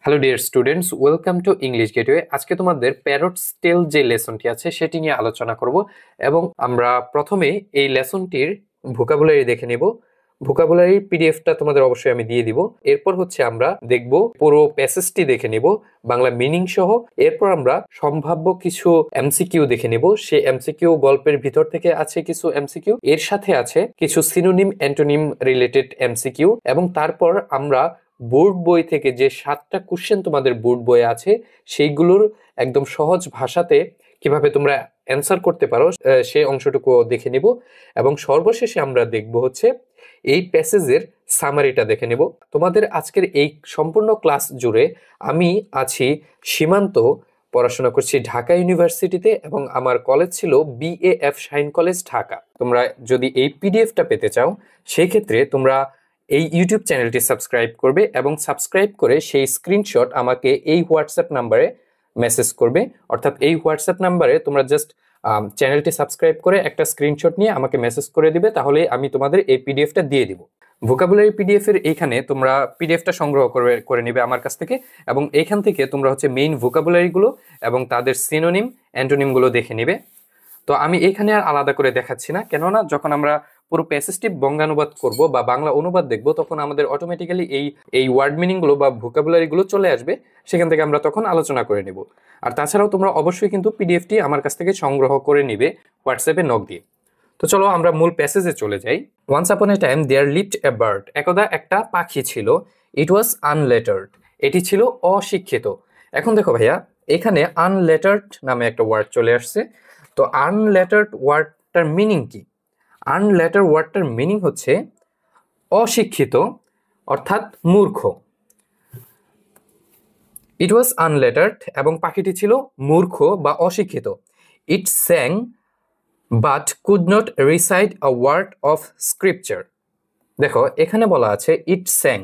Hello dear students, welcome to English gateway. আজকে তোমাদের parrots টেল যে লেসনটি আছে সেটি নিয়ে আলোচনা করব এবং আমরা প্রথমে এই লেসনটির ভোকাবুলারি দেখে নেব। ভোকাবুলারির পিডিএফটা তোমাদের অবশ্যই আমি দিয়ে দিব। এরপর হচ্ছে আমরা দেখব পুরো প্যাসেজটি দেখে নেব বাংলা মিনিং সহ। এরপর আমরা সম্ভাব্য কিছু এমসিকিউ দেখে নেব। সেই এমসিকিউ গল্পের ভিতর থেকে আছে কিছু এমসিকিউ, এর সাথে আছে কিছু সিনোনিম অ্যান্টোনিম রিলেটেড এমসিকিউ, এবং তারপর আমরা বোর্ড বই থেকে যে 7টা কোশ্চেন তোমাদের বোর্ড বইয়ে আছে সেইগুলোর একদম সহজ ভাষাতে কিভাবে তোমরা অ্যান্সার করতে পারো সেই অংশটুকু দেখে নেব। এবং সর্বশেষে আমরা দেখব হচ্ছে এই প্যাসেজের সামারিটা দেখে নেব। তোমাদের আজকের এই সম্পূর্ণ ক্লাস জুড়ে আমি আছি সীমান্ত, পড়াশোনা করছি ঢাকা ইউনিভার্সিটিতে এবং আমার কলেজ ছিল BAF শাইন কলেজ ঢাকা। তোমরা যদি এই পিডিএফটা পেতে চাও সেই ক্ষেত্রে তোমরা এই ইউটিউব চ্যানেলটি সাবস্ক্রাইব করবে এবং সাবস্ক্রাইব করে সেই স্ক্রিনশট আমাকে এই হোয়াটসঅ্যাপ নাম্বারে মেসেজ করবে। অর্থাৎ এই হোয়াটসঅ্যাপ নাম্বারে তোমরা জাস্ট চ্যানেলটি সাবস্ক্রাইব করে একটা স্ক্রিনশট নিয়ে আমাকে মেসেজ করে দিবে, তাহলে আমি তোমাদের এই পিডিএফটা দিয়ে দিব। ভোকাবুলারি পিডিএফ এর এইখানে তোমরা পিডিএফটা সংগ্রহ করে নেবে আমার কাছ থেকে, এবং এইখান থেকে তোমরা হচ্ছে মেইন ভোকাবুলারিগুলো এবং তাদের সিনোনিম অ্যান্টোনিমগুলো দেখে নেবে। তো আমি এখানে আর আলাদা করে দেখাচ্ছি না, কেননা যখন আমরা পুরো প্যাসেজটি বঙ্গানুবাদ করব বা বাংলা অনুবাদ দেখব তখন আমাদের অটোমেটিক্যালি এই ওয়ার্ড মিনিংগুলো বা ভোকাবুলারিগুলো চলে আসবে, সেখান থেকে আমরা তখন আলোচনা করে নেব। আর তাছাড়াও তোমরা অবশ্যই কিন্তু পিডিএফটি আমার কাছ থেকে সংগ্রহ করে নিবে হোয়াটসঅ্যাপে নক দিয়ে। তো চলো আমরা মূল প্যাসেজে চলে যাই। Once upon a time there lived a bird. একদা একটা পাখি ছিল। ইট ওয়াজ আনলেটার্ড। এটি ছিল অশিক্ষিত। এখন দেখো ভাইয়া, এখানে আনলেটার্ড নামে একটা ওয়ার্ড চলে আসছে। তো আনলেটার্ড ওয়ার্ডটার মিনিং কি? আনলেটার ওয়ার্ডটার মিনিং হচ্ছে অশিক্ষিত, অর্থাৎ মূর্খ। ইট ওয়াজ আনলেটার্ড এবং পাখিটি ছিল মূর্খ বা অশিক্ষিত। It sang but could not recite a word of scripture. দেখো এখানে বলা আছে ইট স্যাং।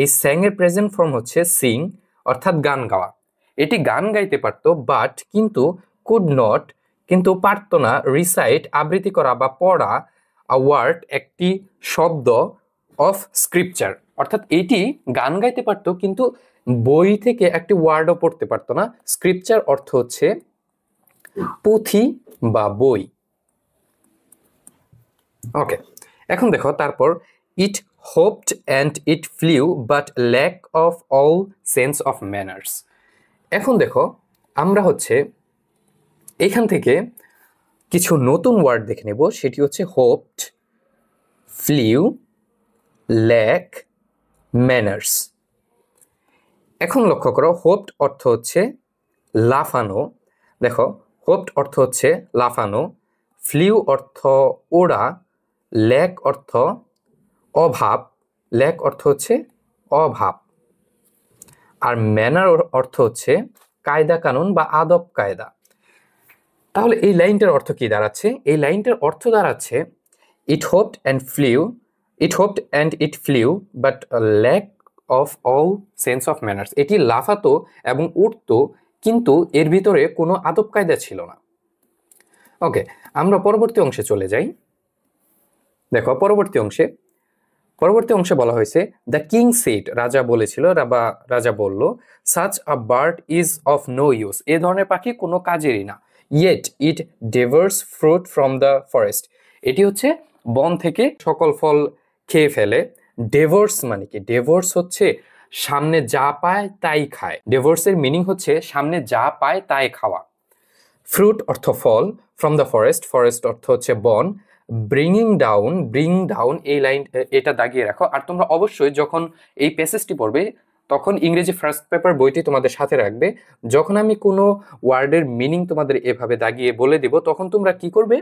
এই স্যাং এর প্রেজেন্ট ফর্ম হচ্ছে সিং, অর্থাৎ গান গাওয়া। এটি গান গাইতে পারতো, বাট কিন্তু কুড নট কিন্তু পারতো না, রিসাইট আবৃত্তি করা বা পড়া, আ ওয়ার্ড একটি শব্দ, অফ স্ক্রিপচার অর্থাৎ এটি গান গাইতে পারতো কিন্তু বই থেকে একটি ওয়ার্ডও পড়তে পারতো না। স্ক্রিপচার অর্থ হচ্ছে পুঁথি বা বই। ওকে, এখন দেখো তারপর it hopped and it flew but lack of all sense of manners. এখন দেখো আমরা হচ্ছে এখান থেকে কিছু নতুন ওয়ার্ড দেখে নেব। সেটি হচ্ছে হোপড, ফ্লিউ, ল্যাক, ম্যানার্স। এখন লক্ষ্য করো, হোপড অর্থ হচ্ছে লাফানো। দেখো হোপড অর্থ হচ্ছে লাফানো, ফ্লিউ অর্থ ওড়া, ল্যাক অর্থ অভাব, ল্যাক অর্থ হচ্ছে অভাব, আর ম্যানার অর্থ হচ্ছে কায়দা কানুন বা আদব কায়দা। তাহলে এই লাইনটার অর্থ কি দাঁড়াচ্ছে? এই লাইনটার অর্থ দাঁড়াচ্ছে it hopped and flew, it hopped and it flew but lack of all sense of manners. এটি লাফাতো এবং উঠতো কিন্তু এর ভিতরে কোনো আদব কায়দা ছিল না। ওকে, আমরা পরবর্তী অংশে চলে যাই। দেখো পরবর্তী অংশে বলা হয়েছে দ্য কিং সেড, রাজা বলেছিল বা রাজা বলল, such a bird is of no use. এ ধরনের পাখি কোনো কাজেরই না। Yet it devours fruit from the forest. এটি হচ্ছে বন থেকে সকল ফল খেয়ে ফেলে। ডেভার্স মানে কি? ডেভার্স হচ্ছে সামনে যা পায় তাই খায়। ডেভার্সের মিনিং হচ্ছে সামনে যা পায় তাই খাওয়া। ফ্রুট অর্থ ফল, ফ্রম দ্য ফরেস্ট, ফরেস্ট অর্থ হচ্ছে বন। ব্রিং ডাউন এই লাইন এটা দাগিয়ে রাখো। আর তোমরা অবশ্যই যখন এই প্যাসেজটি পড়বে তখন ইংরেজি ফার্স্ট পেপার বইটি তোমাদের সাথে রাখবে। যখন আমি কোনো ওয়ার্ডের মিনিং তোমাদের এভাবে দাগিয়ে বলে দিব তখন তোমরা কি করবে,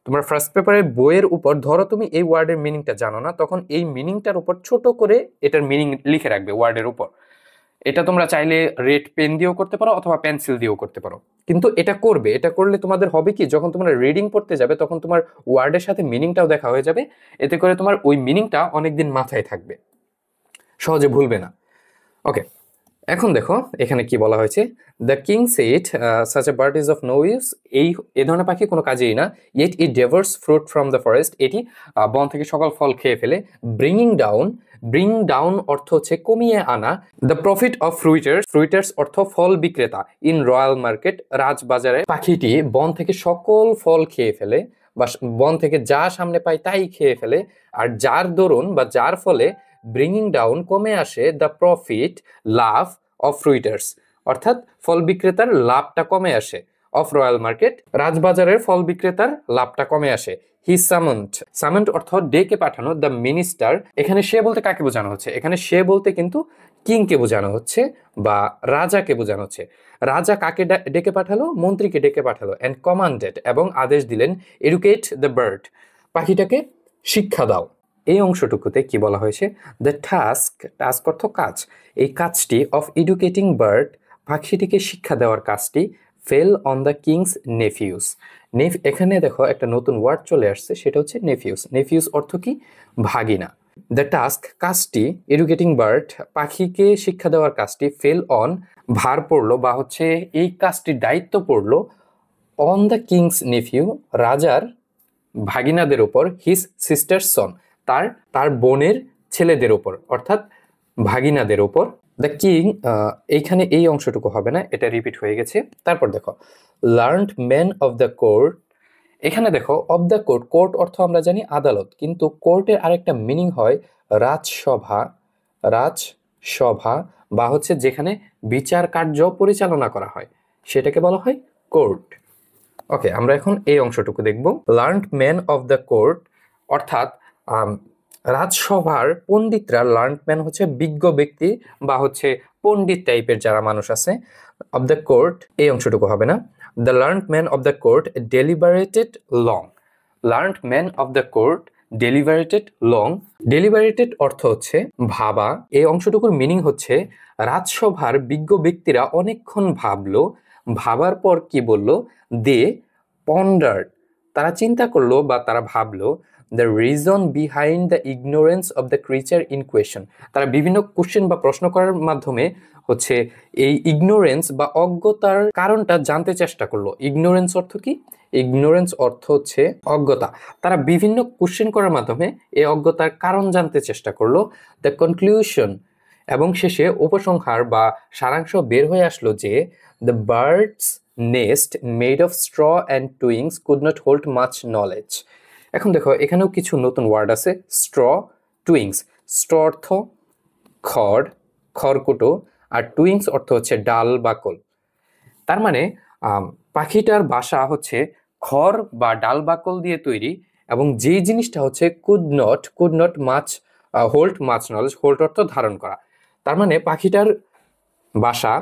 তোমরা ফার্স্ট পেপারের বইয়ের উপর, ধরো তুমি এই ওয়ার্ডের মিনিংটা জানো না, তখন এই মিনিংটার উপর ছোট করে এটার মিনিং লিখে রাখবে ওয়ার্ডের উপর। এটা তোমরা চাইলে রেড পেন দিয়েও করতে পারো অথবা পেন্সিল দিয়েও করতে পারো, কিন্তু এটা করবে। এটা করলে তোমাদের হবে কি, যখন তোমরা রিডিং পড়তে যাবে তখন তোমার ওয়ার্ডের সাথে মিনিংটাও দেখা হয়ে যাবে। এতে করে তোমার ওই মিনিংটা অনেকদিন মাথায় থাকবে, সহজে ভুলবে না। ওকে, এখন দেখো এখানে কি বলা হয়েছে, the king said such a bird is of no use, এই ধরনের পাখি কোনো কাজেই না, yet it devours fruit from the forest, এটি বন থেকে সকল ফল খেয়ে ফেলে, ব্রিং ডাউন অর্থ হচ্ছে কমিয়ে আনা, দ্য প্রফিট অফ ফ্রুইটার্স অর্থ ফল বিক্রেতা, ইন রয়্যাল মার্কেট রাজবাজারে, পাখিটি বন থেকে সকল ফল খেয়ে ফেলে বা বন থেকে যা সামনে পায় তাই খেয়ে ফেলে, আর যার দরুন বা যার ফলে ব্রিঙ্গিং ডাউন কমে আসে দ্য প্রফিট লাভ অফ ফ্রুইটার্স, অর্থাৎ ফল বিক্রেতার লাভটা কমে আসে, অফ রয়্যাল মার্কেট রাজবাজারের ফল বিক্রেতার লাভটা কমে আসে। হি সামন্ড অর্থ ডেকে পাঠানো, দ্য মিনিস্টার, এখানে সে বলতে কাকে বোঝানো হচ্ছে, এখানে সে বলতে কিন্তু কিংকে বোঝানো হচ্ছে বা রাজাকে বোঝানো হচ্ছে। রাজা কাকে ডেকে পাঠালো, মন্ত্রীকে ডেকে পাঠালো, অ্যান্ড কমান্ডেড এবং আদেশ দিলেন, এডুকেট দ্য বার্ড, পাখিটাকে শিক্ষা দাও। এই অংশটুকুতে কি বলা হয়েছে, দ্য টাস্ক অর্থ কাজ, এই কাজটি অফ এডুকেটিং বার্ড, পাখিটিকে শিক্ষা দেওয়ার কাজটি, ফেল অন দ্য কিংস নেফিউস। এখানে দেখো একটা নতুন ওয়ার্ড চলে আসছে, সেটা হচ্ছে নেফিউস অর্থ কি, ভাগিনা। দ্য টাস্ক কাজটি, এডুকেটিং বার্ড পাখিকে শিক্ষা দেওয়ার কাজটি, ফেল অন ভার পড়লো বা হচ্ছে এই কাজটির দায়িত্ব পড়লো, অন দ্য কিংস নেফিউ রাজার ভাগিনাদের ওপর, হিজ সিস্টার্স সন তার বোনের ছেলেদের ওপর, অর্থাৎ ভাগিনাদের ওপর। দ্য কিং, এইখানে এই অংশটুকু হবে না, এটা রিপিট হয়ে গেছে। তারপর দেখো learned man of the court, এখানে দেখো অফ দ্য কোর্ট অর্থ আমরা জানি আদালত, কিন্তু কোর্টের আরেকটা মিনিং হয় রাজসভা বা হচ্ছে যেখানে বিচার কার্য পরিচালনা করা হয় সেটাকে বলা হয় কোর্ট। ওকে, আমরা এখন এই অংশটুকু দেখব। Learned man of the court অর্থাৎ রাজসভার পণ্ডিতরা, লার্নড ম্যান হচ্ছে বিজ্ঞ ব্যক্তি বা হচ্ছে পণ্ডিত টাইপের যারা মানুষ আছে। অফ দ্য কোর্ট এই অংশটুকু হবে না, the learned man of the court deliberated long, learned man of the court deliberated অর্থ হচ্ছে ভাবা, এই অংশটুকুর মিনিং হচ্ছে রাজসভার বিজ্ঞ ব্যক্তিরা অনেকক্ষণ ভাবলো, ভাবার পর কি বলল, দে পন্ডার্ড, তারা চিন্তা করলো বা তারা ভাবলো, the reason behind the ignorance of the creature in question, তারা বিভিন্ন কোশ্চেন বা প্রশ্ন করার মাধ্যমে হচ্ছে এই ইগনোরেন্স বা অজ্ঞতার কারণটা জানতে চেষ্টা করলো। ইগনোরেন্স অর্থ কি, ইগনোরেন্স অর্থ হচ্ছে অজ্ঞতা, তারা বিভিন্ন কোশ্চেন করার মাধ্যমে এই অজ্ঞতার কারণ জানতে চেষ্টা করলো। দ্য কনক্লুশন, এবং শেষে উপসংহার বা সারাংশ বের হয়ে আসলো যে the bird's nest made of straw and twigs could not hold much knowledge. এখন দেখো এখানেও কিছু নতুন ওয়ার্ড আছে, স্ট্র, টুইংস। স্ট্র অর্থ খড়কুটো, আর টুইংস অর্থ হচ্ছে ডাল বাকল। তার মানে পাখিটার বাসা হচ্ছে খড় বা ডাল বাকল দিয়ে তৈরি, এবং যেই জিনিসটা হচ্ছে could not much hold much knowledge, hold অর্থ ধারণ করা। তার মানে পাখিটার বাসা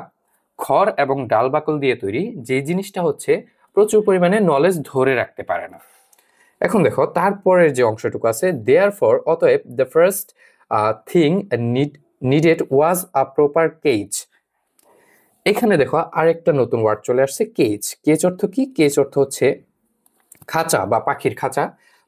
খড় এবং ডাল বাকল দিয়ে তৈরি, যে জিনিসটা হচ্ছে প্রচুর পরিমাণে নলেজ ধরে রাখতে পারে না। এখন দেখো তারপরের যে অংশটুকু আছে, দেয়ারফর অতএব the first thing needed was a proper cage. এখানে দেখো আরেকটা নতুন ওয়ার্ড চলে আসছে, কেজ অর্থ কি, কেজ অর্থ হচ্ছে খাঁচা বা পাখির খাঁচা।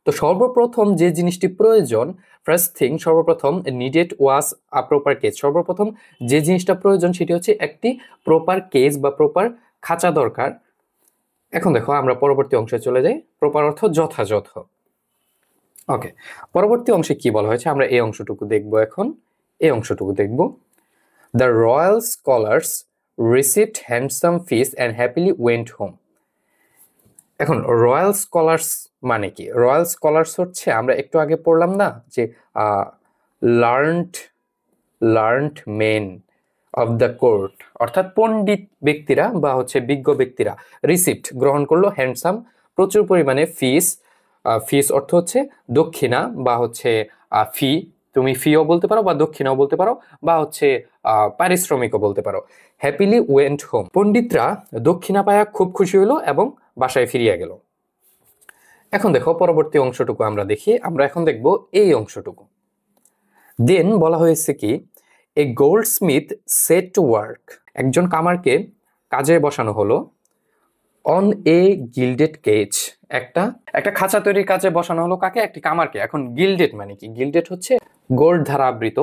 তো সর্বপ্রথম যে জিনিসটি প্রয়োজন, ফার্স্ট থিং সর্বপ্রথম, নিডেড ওয়াজ আ প্রপার কেজ, সর্বপ্রথম যে জিনিসটা প্রয়োজন সেটি হচ্ছে একটি প্রপার কেজ বা প্রপার খাঁচা দরকার। এখন দেখো আমরা পরবর্তী অংশে চলে যাই, প্রপার অর্থ যথাযথ। ওকে, পরবর্তী অংশে কি বলা হয়েছে আমরা এই অংশটুকু দেখব। এখন এই অংশটুকু দেখব, the royal scholars received handsome fees and happily went home. এখন রয়্যাল স্কলার্স মানে কি, রয়্যাল স্কলার্স হচ্ছে আমরা একটু আগে পড়লাম না যে learned men of the court, অর্থাৎ পণ্ডিত ব্যক্তিরা বা হচ্ছে বিজ্ঞ ব্যক্তিরা, রিসিপ্ট গ্রহণ করলো, হ্যান্ডসাম প্রচুর পরিমাণে ফিস অর্থ হচ্ছে দক্ষিণা বা হচ্ছে ফি, তুমি ফিও বলতে পারো বা দক্ষিণাও বলতে পারো বা হচ্ছে পারিশ্রমিকও বলতে পারো। হ্যাপিলি ওয়েন্ট হোম, পণ্ডিতরা দক্ষিণা পায়া খুব খুশি হলো এবং বাসায় ফিরিয়া গেল। এখন দেখো পরবর্তী অংশটুকু আমরা দেখি, আমরা এখন দেখব এই অংশটুকু। দেন বলা হয়েছে কি, a goldsmith set to work, একজন কামারকে কাজে বসানো হলো, অন এ গিল্ডেড কেজ, একটা খাঁচা তৈরির কাজে বসানো হলো কাকে, একটি কামারকে। এখন গিল্ডেড মানে কি, গিল্ডেড হচ্ছে গোল্ড দ্বারা আবৃত,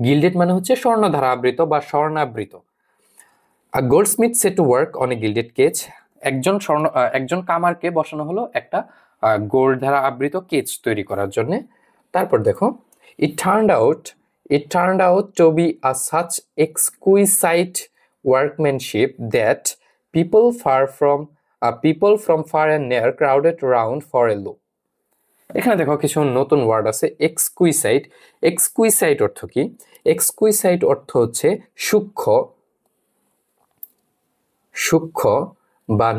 গিল্ডেড মানে হচ্ছে স্বর্ণ দ্বারা আবৃত বা স্বর্ণাবৃত। A goldsmith set to work on a gilded cage. একজন কামারকে বসানো হলো একটা গোল্ড দ্বারা আবৃত কেজ তৈরি করার জন্য। তারপর দেখো, it turned out to be a such exquisite workmanship that people from far and near crowded round for a look. এখানে দেখো কিছু নতুন ওয়ার্ড আছে। এক্সকুইসাইট অর্থ কি? এক্সকুইসাইট অর্থ হচ্ছে সূক্ষ্ম বা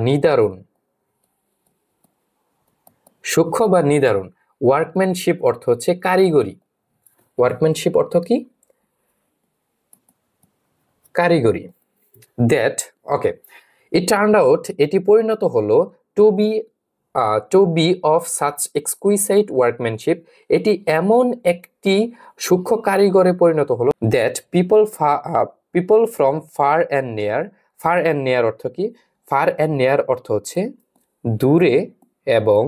নিদারুণ। ওয়ার্কম্যানশিপ অর্থ হচ্ছে কারিগরি। ওয়ার্কম্যানশিপ অর্থ কি? কারিগরি। That okay, it turned out, এটি পরিণত হলো to be of such exquisite workmanship, এটি এমন একটি সূক্ষ্ম কারিগরে পরিণত হলো that people from far and near অর্থ কি? ফার অ্যান্ড নেয়ার অর্থ হচ্ছে দূরে এবং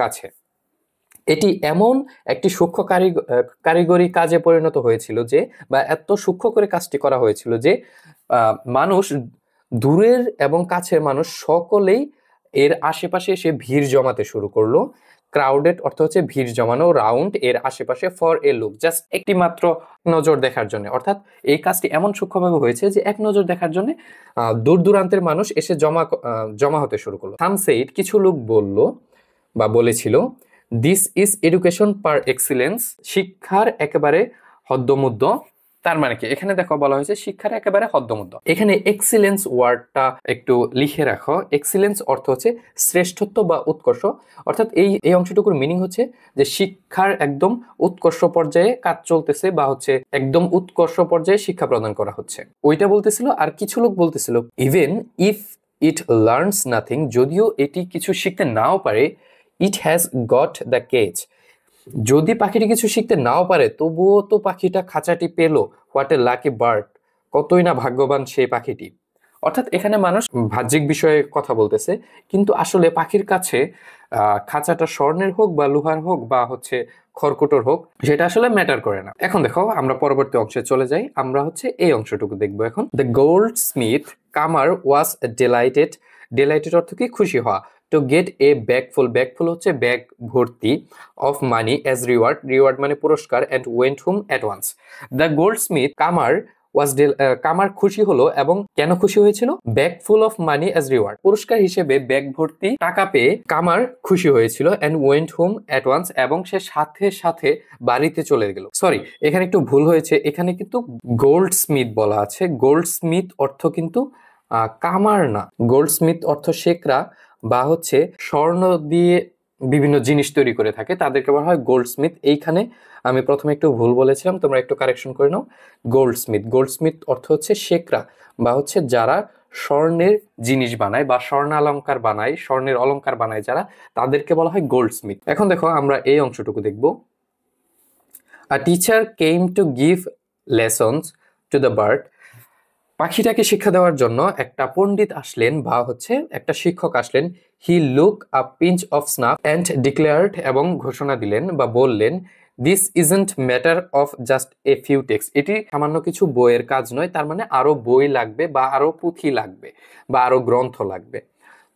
কাছে। এটি এমন একটি সূক্ষ্ম কারিগরি কাজে পরিণত হয়েছিল যে, বা এত সূক্ষ্ম করে কাজটি করা হয়েছিল যে মানুষ, দূরের এবং কাছের মানুষ সকলেই এর আশেপাশে এসে ভিড় জমাতে শুরু করলো। ক্রাউডেড অর্থ হচ্ছে ভিড় জমানো, রাউন্ড এর আশেপাশে, ফর এ লুক জাস্ট একটি মাত্র নজর দেখার জন্য। অর্থাৎ এই কাজটি এমন সূক্ষ্মভাবে হয়েছে যে এক নজর দেখার জন্য দূর দূরান্তের মানুষ এসে জমা হতে শুরু করলো। সাম সেইড, কিছু লোক বলেছিল, this is education per excellence, শিক্ষার একেবারে হদ্দমুদ্দ। তার মানে কি? এখানে দেখো বলা হয়েছে শিক্ষার একেবারে হদ্দমুদ্দ। এখানে এক্সিলেন্স ওয়ার্ডটা একটু লিখে রাখো। এক্সিলেন্স অর্থ হচ্ছে শ্রেষ্ঠত্ব বা উৎকর্ষ। অর্থাৎ এই অংশটুকুর মিনিং হচ্ছে যে শিক্ষার একদম উৎকর্ষ পর্যায়ে কাজ চলতেছে, বা হচ্ছে একদম উৎকর্ষ পর্যায়ে শিক্ষা প্রদান করা হচ্ছে, ওইটা বলতেছিল। আর কিছু লোক বলতেছিল, even if it learns nothing, যদিও এটি কিছু শিখতে নাও পারে, it has got the cage, যদি পাখিটি কিছু শিখতে নাও পারে তবুও তো পাখিটা খাঁচাটি পেল। হোয়াট এ লাকি বার্ড, কতই না ভাগ্যবান সেই পাখিটি। অর্থাৎ এখানে মানুষ বাহ্যিক বিষয়ে কথা বলতেছে, কিন্তু আসলে পাখির কাছে খাঁচাটা স্বর্ণের হোক বা লোহার হোক বা হচ্ছে খড়কুটোর হোক, সেটা আসলে ম্যাটার করে না। এখন দেখো আমরা পরবর্তী অংশে চলে যাই। আমরা হচ্ছে এই অংশটুকু দেখবো এখন। দ্য গোল্ড স্মিথ কামার ওয়াজ ডিলাইটেড অর্থ কি? খুশি হওয়া। টু গেট এ ব্যাগফুল হচ্ছে ব্যাগ ভর্তি, অফ মানি অ্যাজ রিওয়ার্ড মানে পুরস্কার, and went home at once. The goldsmith কামার খুশি হলো, এবং কেন খুশি হয়েছিল? Bag full of money as reward, পুরস্কার হিসেবে ব্যাগ ভর্তি টাকা পেয়ে কামার খুশি হয়েছিল। And went home at once, এবং সে সাথে সাথে বাড়িতে চলে গেল। সরি, এখানে একটু ভুল হয়েছে, এখানে কিন্তু গোল্ড স্মিথ বলা আছে। গোল্ড স্মিথ অর্থ কিন্তু কামার না। গোল্ড স্মিথ অর্থ শেখরা বা হচ্ছে স্বর্ণ দিয়ে বিভিন্ন জিনিস তৈরি করে থাকে, তাদেরকে বলা হয় গোল্ড স্মিথ। এইখানে আমি প্রথমে একটু ভুল বলেছিলাম, তোমরা একটু কারেকশন করে নাও। গোল্ড স্মিথ অর্থ হচ্ছে শেখরা বা হচ্ছে যারা স্বর্ণের জিনিস বানায় বা স্বর্ণের অলংকার বানায় যারা, তাদেরকে বলা হয় গোল্ড স্মিথ। এখন দেখো আমরা এই অংশটুকু দেখব। আ teacher came to give lessons to the bird, পাখিটাকে শিক্ষা দেওয়ার জন্য একটা পণ্ডিত আসলেন বা হচ্ছে একটা শিক্ষক আসলেন। He took a pinch of snuff and declared, এবং ঘোষণা দিলেন বা বললেন, this isn't matter of just a few texts, এটি সামান্য কিছু বইয়ের কাজ নয়, তার মানে আরো বই লাগবে বা আরো পুঁথি লাগবে বা আরো গ্রন্থ লাগবে।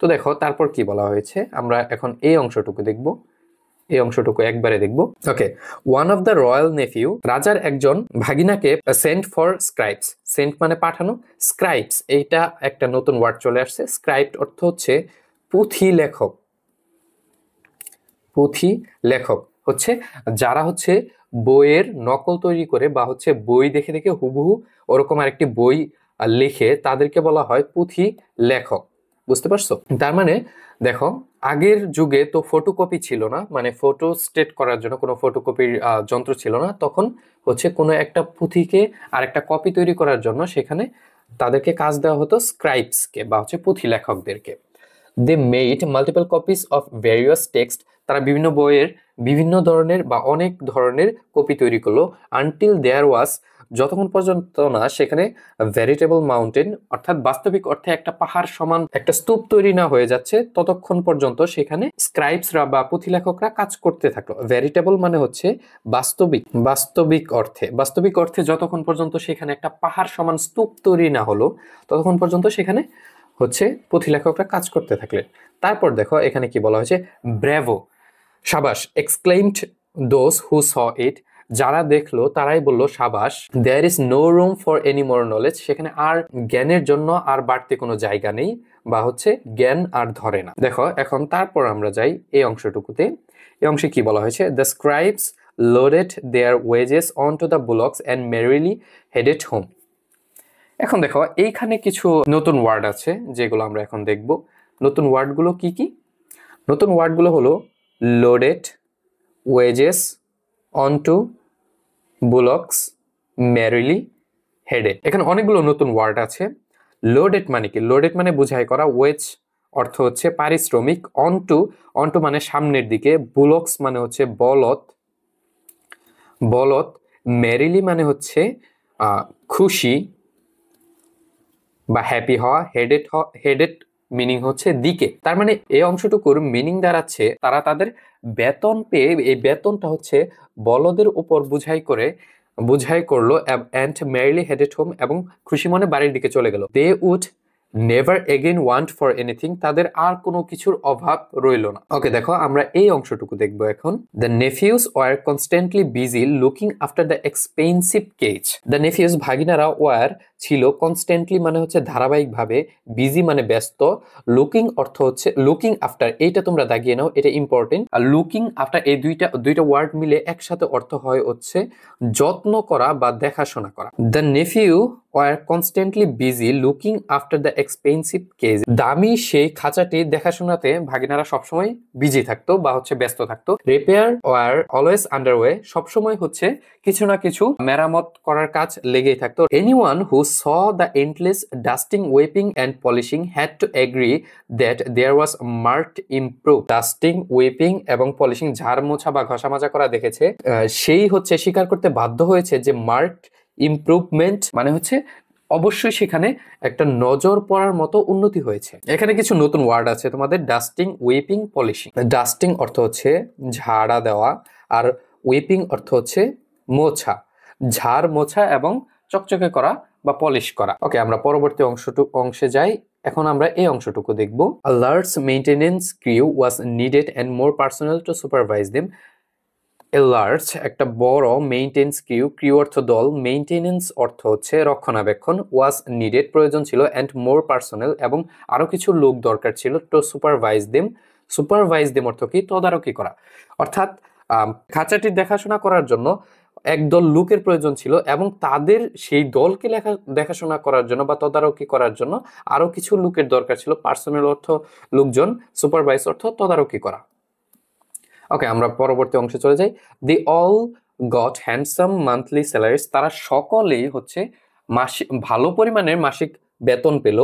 তো দেখো তারপর কি বলা হয়েছে, আমরা এখন এই অংশটুকু দেখব। এই অংশটুকু একবারে দেখব। Okay, one of the royal nephew, রাজার একজন ভাগিনাকে সেন্ট ফর স্ক্রাইবস, সেন্ট মানে পাঠানো, স্ক্রাইবস এইটা একটা নতুন ওয়ার্ড চলে আসছে। স্ক্রাইব অর্থ হচ্ছে পুঁথি লেখক হচ্ছে যারা হচ্ছে বইয়ের নকল তৈরি করে বা হচ্ছে বই দেখে দেখে হুবহু ওরকম আরেকটি বই লেখে, তাদেরকে বলা হয় পুঁথি লেখক। বুঝতে পারছো? তার মানে দেখো, আগের যুগে তো ফটোকপি ছিল না, মানে ফটো স্টেট করার জন্য কোনো ফটোকপির যন্ত্র ছিল না। তখন হচ্ছে কোনো একটা পুঁথিকে আর একটা কপি তৈরি করার জন্য সেখানে তাদেরকে কাজ দেওয়া হতো স্ক্রাইবসকে বা হচ্ছে পুঁথি লেখকদেরকে। They made multiple copies of various texts, তারা বিভিন্ন বইয়ের বিভিন্ন ধরনের বা অনেক ধরনের কপি তৈরি করলো। আনটিল দেয়ার ওয়াজ যতক্ষণ পর্যন্ত না সেখানে ভেরিটেবল মাউন্টেন অর্থাৎ বাস্তবিক অর্থে একটা পাহাড় সমান একটা স্তূপ তৈরি না হয়ে যাচ্ছে ততক্ষণ পর্যন্ত সেখানে স্ক্রাইবসরা বা পুঁথিলেখকরা কাজ করতে থাকলো। ভেরিটেবল মানে হচ্ছে বাস্তবিক অর্থে যতক্ষণ পর্যন্ত সেখানে একটা পাহাড় সমান স্তূপ তৈরি না হলো ততক্ষণ পর্যন্ত সেখানে হচ্ছে পুঁথিলেখকরা কাজ করতে থাকলেন। তারপর দেখো এখানে কি বলা হয়েছে, ব্র্যাভো, সাবাস, এক্সক্লেইমড দোজ হু স ইট, যারা দেখলো তারাই বলল সাবাস। There is no room for any more knowledge, সেখানে আর জ্ঞানের জন্য আর বাড়তি কোনো জায়গা নেই বা হচ্ছে জ্ঞান আর ধরে না। দেখো এখন তারপর আমরা যাই এই অংশটুকুতে। এই অংশে কি বলা হয়েছে, the scribes loaded their wages on to the bullocks and merrily headed home. এখন দেখো এইখানে কিছু নতুন ওয়ার্ড আছে যেগুলো আমরা এখন দেখব। নতুন ওয়ার্ডগুলো কি কি? নতুন ওয়ার্ডগুলো হলো loaded, wages, onto, bullocks, merrily, headed. এখানে অনেকগুলো নতুন ওয়ার্ড আছে। লোডেড মানে কি? লোডেড মানে বোঝাই করা, ওয়েজ অর্থ হচ্ছে পারিশ্রমিক, অনটু মানে সামনের দিকে, বুলক্স মানে হচ্ছে বলদ, মেরিলি মানে হচ্ছে খুশি বা হ্যাপি হওয়া, হেডেড মিনিং হচ্ছে দিকে। তার মানে এই অংশটুকুর মিনিং দাঁড়াচ্ছে তারা তাদের বেতন পেয়ে, এই বেতনটা হচ্ছে বলদের উপর বুঝাই করলো অ্যান্ড মেরিলি হেডেড হোম, এবং খুশি মনে বাড়ির দিকে চলে গেল। They would never again want for anything, তাদের আর কোনো কিছুর অভাব রইল না। ওকে দেখো আমরা এই অংশটুকু দেখবো এখন। The nephews were constantly busy looking after the expensive cage. The nephews ভাগিনারা ওয়ার ছিল কনস্ট্যান্টলি মানে হচ্ছে ধারাবাহিকভাবে, বিজি মানে ব্যস্ত, লুকিং অর্থ হচ্ছে লুকিং আফটার, এইটা তোমরা দাগিয়ে নাও, এটা ইম্পর্টেন্ট। আর লুকিং আফটার এই দুইটা ওয়ার্ড মিলে একসাথে অর্থ হয় হচ্ছে যত্ন করা বা দেখাশোনা করা। The nephew were constantly busy looking after the expensive cage, দামি সেই খাঁচাটি দেখাশোনাতে ভাগিনারা সবসময় বিজি থাকতো বা হচ্ছে ব্যস্ত থাকতো। রিপেয়ার ওয়ার অলওয়েজ আন্ডারওয়ে, সবসময় হচ্ছে কিছু না কিছু মেরামত করার কাজ লেগেই থাকতো। Anyone who saw the endless dusting, wiping and polishing had to agree that there was marked improve. Dusting, wiping এবং পলিশিং, ঝাড় মোছা বা ঘষা মাজা করা দেখেছে, সেই হচ্ছে স্বীকার করতে বাধ্য হয়েছে যে মার্কড ইমপ্রুভমেন্ট মানে হচ্ছে অবশ্যই সেখানে একটা নজর পড়ার মতো উন্নতি হয়েছে। এখানে কিছু নতুন ওয়ার্ড আছে তোমাদের, ডাস্টিং, ওয়েপিং, পলিশিং। ডাস্টিং অর্থ হচ্ছে ঝাড়া দেওয়া, আর ওয়েপিং অর্থ হচ্ছে মোছা, ঝাড় মোছা এবং চকচকে করা বা পলিশ করা। ওকে আমরা পরবর্তী অংশে যাই। এখন আমরা এই অংশটুকু দেখব। A large maintenance crew was needed and more personnel to supervise them. A large একটা বড় মেইনটেন্স ক্রিউ অর্থ দল, মেইনটেনেন্স অর্থ হচ্ছে রক্ষণাবেক্ষণ, ওয়াজ নিডেড প্রয়োজন ছিল, অ্যান্ড মোর পার্সোনেল এবং আরো কিছু লোক দরকার ছিল, টু সুপারভাইজ দেম অর্থ কি? তদারকি করা। অর্থাৎ খাঁচাটির দেখাশোনা করার জন্য একদল লোকের প্রয়োজন ছিল এবং তাদের সেই দলকে দেখাশোনা করার জন্য বা তদারকি করার জন্য আরো কিছু লোকের দরকার ছিল। পার্সোনেল অর্থ লোকজন, সুপারভাইজ অর্থ তদারকি করা। ওকে আমরা পরবর্তী অংশে চলে যাই। They all got handsome monthly salaries, তারা সকলেই হচ্ছে ভালো পরিমাণের মাসিক বেতন পেল।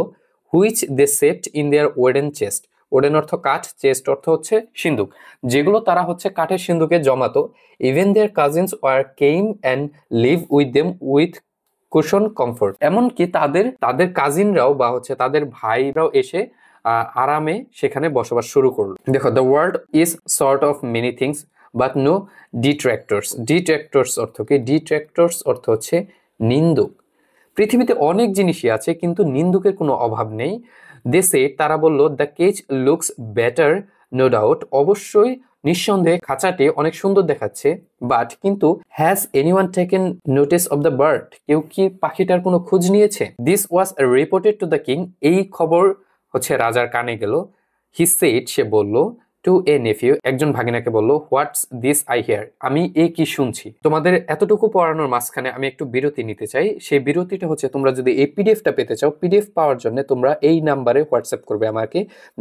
Which they saved in their wooden chest, wooden অর্থ কাঠ, চেস্ট অর্থ হচ্ছে সিন্দুক, যেগুলো তারা হচ্ছে কাঠের সিন্দুকে জমাতো। Even their cousins were came and live with them with cushion comfort, এমনকি তাদের কাজিনরাও বা হচ্ছে তাদের ভাইরাও এসে আরামে সেখানে বসবাস শুরু করলো। দেখো, the world is sort of many things but no detractors. Detractors অর্থ কি? ডিট্র্যাক্টরস অর্থ হচ্ছে নিন্দুক। পৃথিবীতে অনেক জিনিসই আছে কিন্তু নিন্দুকের কোনো অভাব নেই। দে সে, তারা বলল, the cage looks better no doubt, অবশ্যই নিঃসন্দেহে খাঁচাটি অনেক সুন্দর দেখাচ্ছে। বাট কিন্তু has anyone taken notice of the bird, কেউ কি পাখিটার কোনো খোঁজ নিয়েছে? This was reported to the king, এই খবর হচ্ছে রাজার কানে গেল। হি সেড, সে বলল, টু এ নেফিউ, একজন ভাগিনাকে বলল, হোয়াটস দিস আই হিয়ার, আমি এ কি শুনছি। তোমাদের এতটুকু পড়ানোর মাঝখানে আমি একটু বিরতি নিতে চাই। সেই বিরতিটা হচ্ছে, তোমরা যদি এই পিডিএফটা পেতে চাও, পিডিএফ পাওয়ার জন্য তোমরা এই নাম্বারে হোয়াটসঅ্যাপ করবে আমাকে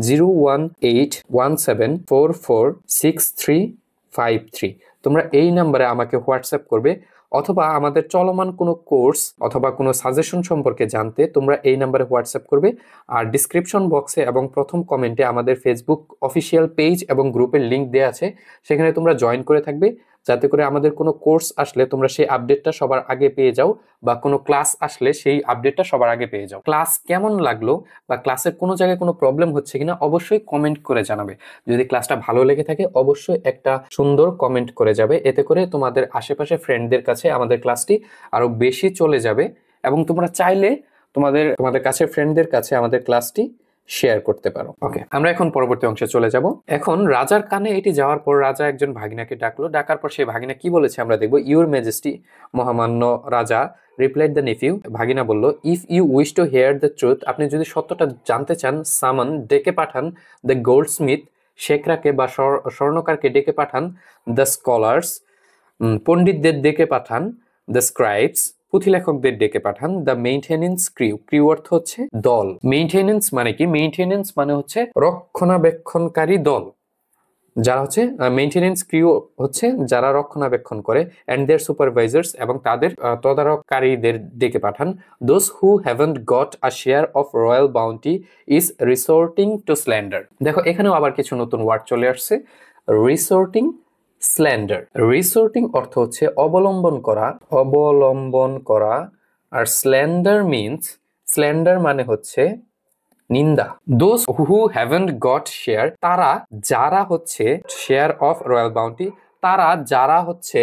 01817446353। তোমরা এই নাম্বারে আমাকে হোয়াটসঅ্যাপ করবে, অথবা আমাদের চলমান কোনো কোর্স অথবা কোনো সাজেশন সম্পর্কে জানতে তোমরা এই নাম্বারে হোয়াটসঅ্যাপ করবে। আর ডিসক্রিপশন বক্সে এবং প্রথম কমেন্টে আমাদের ফেসবুক অফিসিয়াল পেজ এবং গ্রুপের লিঙ্ক দেওয়া আছে, সেখানে তোমরা জয়েন করে থাকবে। যাতে করে আমাদের কোনো কোর্স আসলে তোমরা সেই আপডেটটা সবার আগে পেয়ে যাও, বা কোনো ক্লাস আসলে সেই আপডেটটা সবার আগে পেয়ে যাও। ক্লাস কেমন লাগলো বা ক্লাসের কোনো জায়গায় কোনো প্রবলেম হচ্ছে কিনা অবশ্যই কমেন্ট করে জানাবে। যদি ক্লাসটা ভালো লেগে থাকে অবশ্যই একটা সুন্দর কমেন্ট করে যাবে, এতে করে তোমাদের আশেপাশে ফ্রেন্ডদের কাছে আমাদের ক্লাসটি আরো বেশি চলে যাবে, এবং তোমরা চাইলে তোমাদের কাছে ফ্রেন্ডদের কাছে আমাদের ক্লাসটি শেয়ার করতে পারো। ওকে, আমরা এখন পরবর্তী অংশে চলে যাব। এখন রাজার কানে এটি যাওয়ার পর রাজা একজন ভাগিনাকে ডাকলো। ডাকার পর সেই ভাগিনা কি বলেছে আমরা দেখবো। ইউর ম্যাজেস্টি, মহামান্য রাজা, রিপ্লাইড দ্য নেফিউ, ভাগিনা বলল, if you wish to hear the truth, আপনি যদি সত্যটা জানতে চান, সামন, ডেকে পাঠান, দ্য গোল্ড স্মিথ, শেখরাকে বা স্বর্ণকারকে ডেকে পাঠান, দ্য স্কলার্স, পণ্ডিতদের ডেকে পাঠান, দ্য স্ক্রাইবস, পুঁথিলেখকদের ডেকে পাঠান, দ্য মেইনটেনেন্স ক্রিউ, ক্রিউ অর্থ হচ্ছে দল। মেইনটেনেন্স মানে কি? মেইনটেনেন্স মানে হচ্ছে রক্ষণাবেক্ষণকারী দল, যারা হচ্ছে মেইনটেনেন্স ক্রিউ হচ্ছে যারা রক্ষণাবেক্ষণ করে, অ্যান্ড দেয়ার সুপারভাইজার্স, এবং তাদের তদারককারীদের ডেকে পাঠান। Those who haven't got a share of royal bounty is resorting to slander. দেখো এখানেও আবার কিছু নতুন ওয়ার্ড চলে আসছে। রিসোর্টিং, স্ল্যান্ডার। রিসোর্টিং অর্থ হচ্ছে অবলম্বন করা, আর স্ল্যান্ডার মানে হচ্ছে নিন্দা। Those who haven't goat share, তারা যারা হচ্ছে শেয়ার অফ রয়্যাল বাউন্টি, তারা যারা হচ্ছে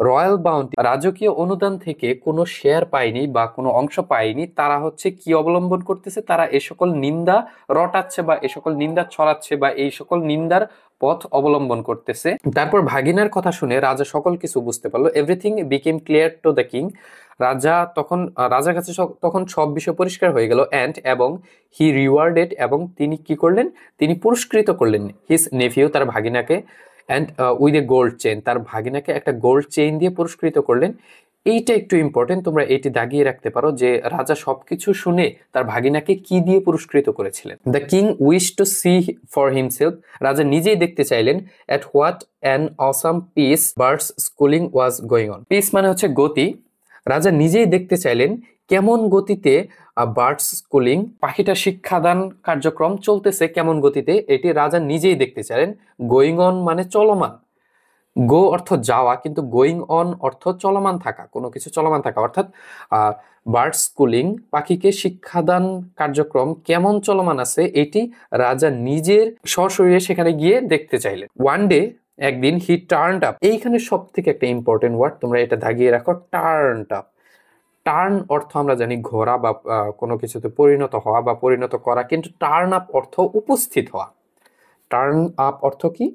রয়্যাল বাউন্টি রাজকীয় অনুদান থেকে কোনো শেয়ার পায়নি বা কোনো অংশ পায়নি, তারা হচ্ছে কি অবলম্বন করতেছে? তারা এই সকল নিন্দা রটাচ্ছে বা এই সকল নিন্দা ছড়াচ্ছে বা এই সকল নিন্দার পথ অবলম্বন করতেছে। তারপর ভাগিনার কথা শুনে রাজা সকল কিছু বুঝতে পারলো। Everything became clear two the king, রাজার কাছে তখন সব বিষয় পরিষ্কার হয়ে গেল। এবং হি রিওয়ার্ডেড, এবং তিনি কি করলেন? তিনি পুরস্কৃত করলেন হিজ নেফিউ, তার ভাগিনাকে, and with a gold chain, তার ভাগিনাকে একটা গোল্ড চেইন দিয়ে পুরস্কৃত করলেন। এইটা একটু ইম্পর্টেন্ট, তোমরা এটি দাগিয়ে রাখতে পারো যে রাজা সবকিছু শুনে তার ভাগিনাকে কি দিয়ে পুরস্কৃত করেছিলেন। The king wish to see for himself, রাজা নিজেই দেখতে চাইলেন। At what an awesome pace birds schooling was going on. Pace মানে হচ্ছে গতি। রাজা নিজেই দেখতে চাইলেন কেমন গতিতে বার্ডস স্কুলিং, পাখিটা শিক্ষাদান কার্যক্রম চলতেছে কেমন গতিতে, এটি রাজা নিজেই দেখতে চাইলেন। গোয়িং অন মানে চলমান। গো অর্থ যাওয়া, কিন্তু গোয়িং অন অর্থ চলমান থাকা, কোনো কিছু চলমান থাকা। অর্থাৎ বার্ড স্কুলিং, পাখিকে শিক্ষাদান কার্যক্রম কেমন চলমান আছে, এটি রাজা নিজের সশরীরে সেখানে গিয়ে দেখতে চাইলেন। ওয়ান ডে, একদিন, হি টার্নড আপ। এইখানে সব থেকে একটা ইম্পর্টেন্ট ওয়ার্ড, তোমরা এটা দাগিয়ে রাখো, টার্নড আপ। টার্ন অর্থ আমরা জানি ঘোরা বা কোনো কিছুতে পরিণত হওয়া বা পরিণত করা, কিন্তু টার্ন আপ অর্থ উপস্থিত হওয়া। টার্ন আপ অর্থ কি?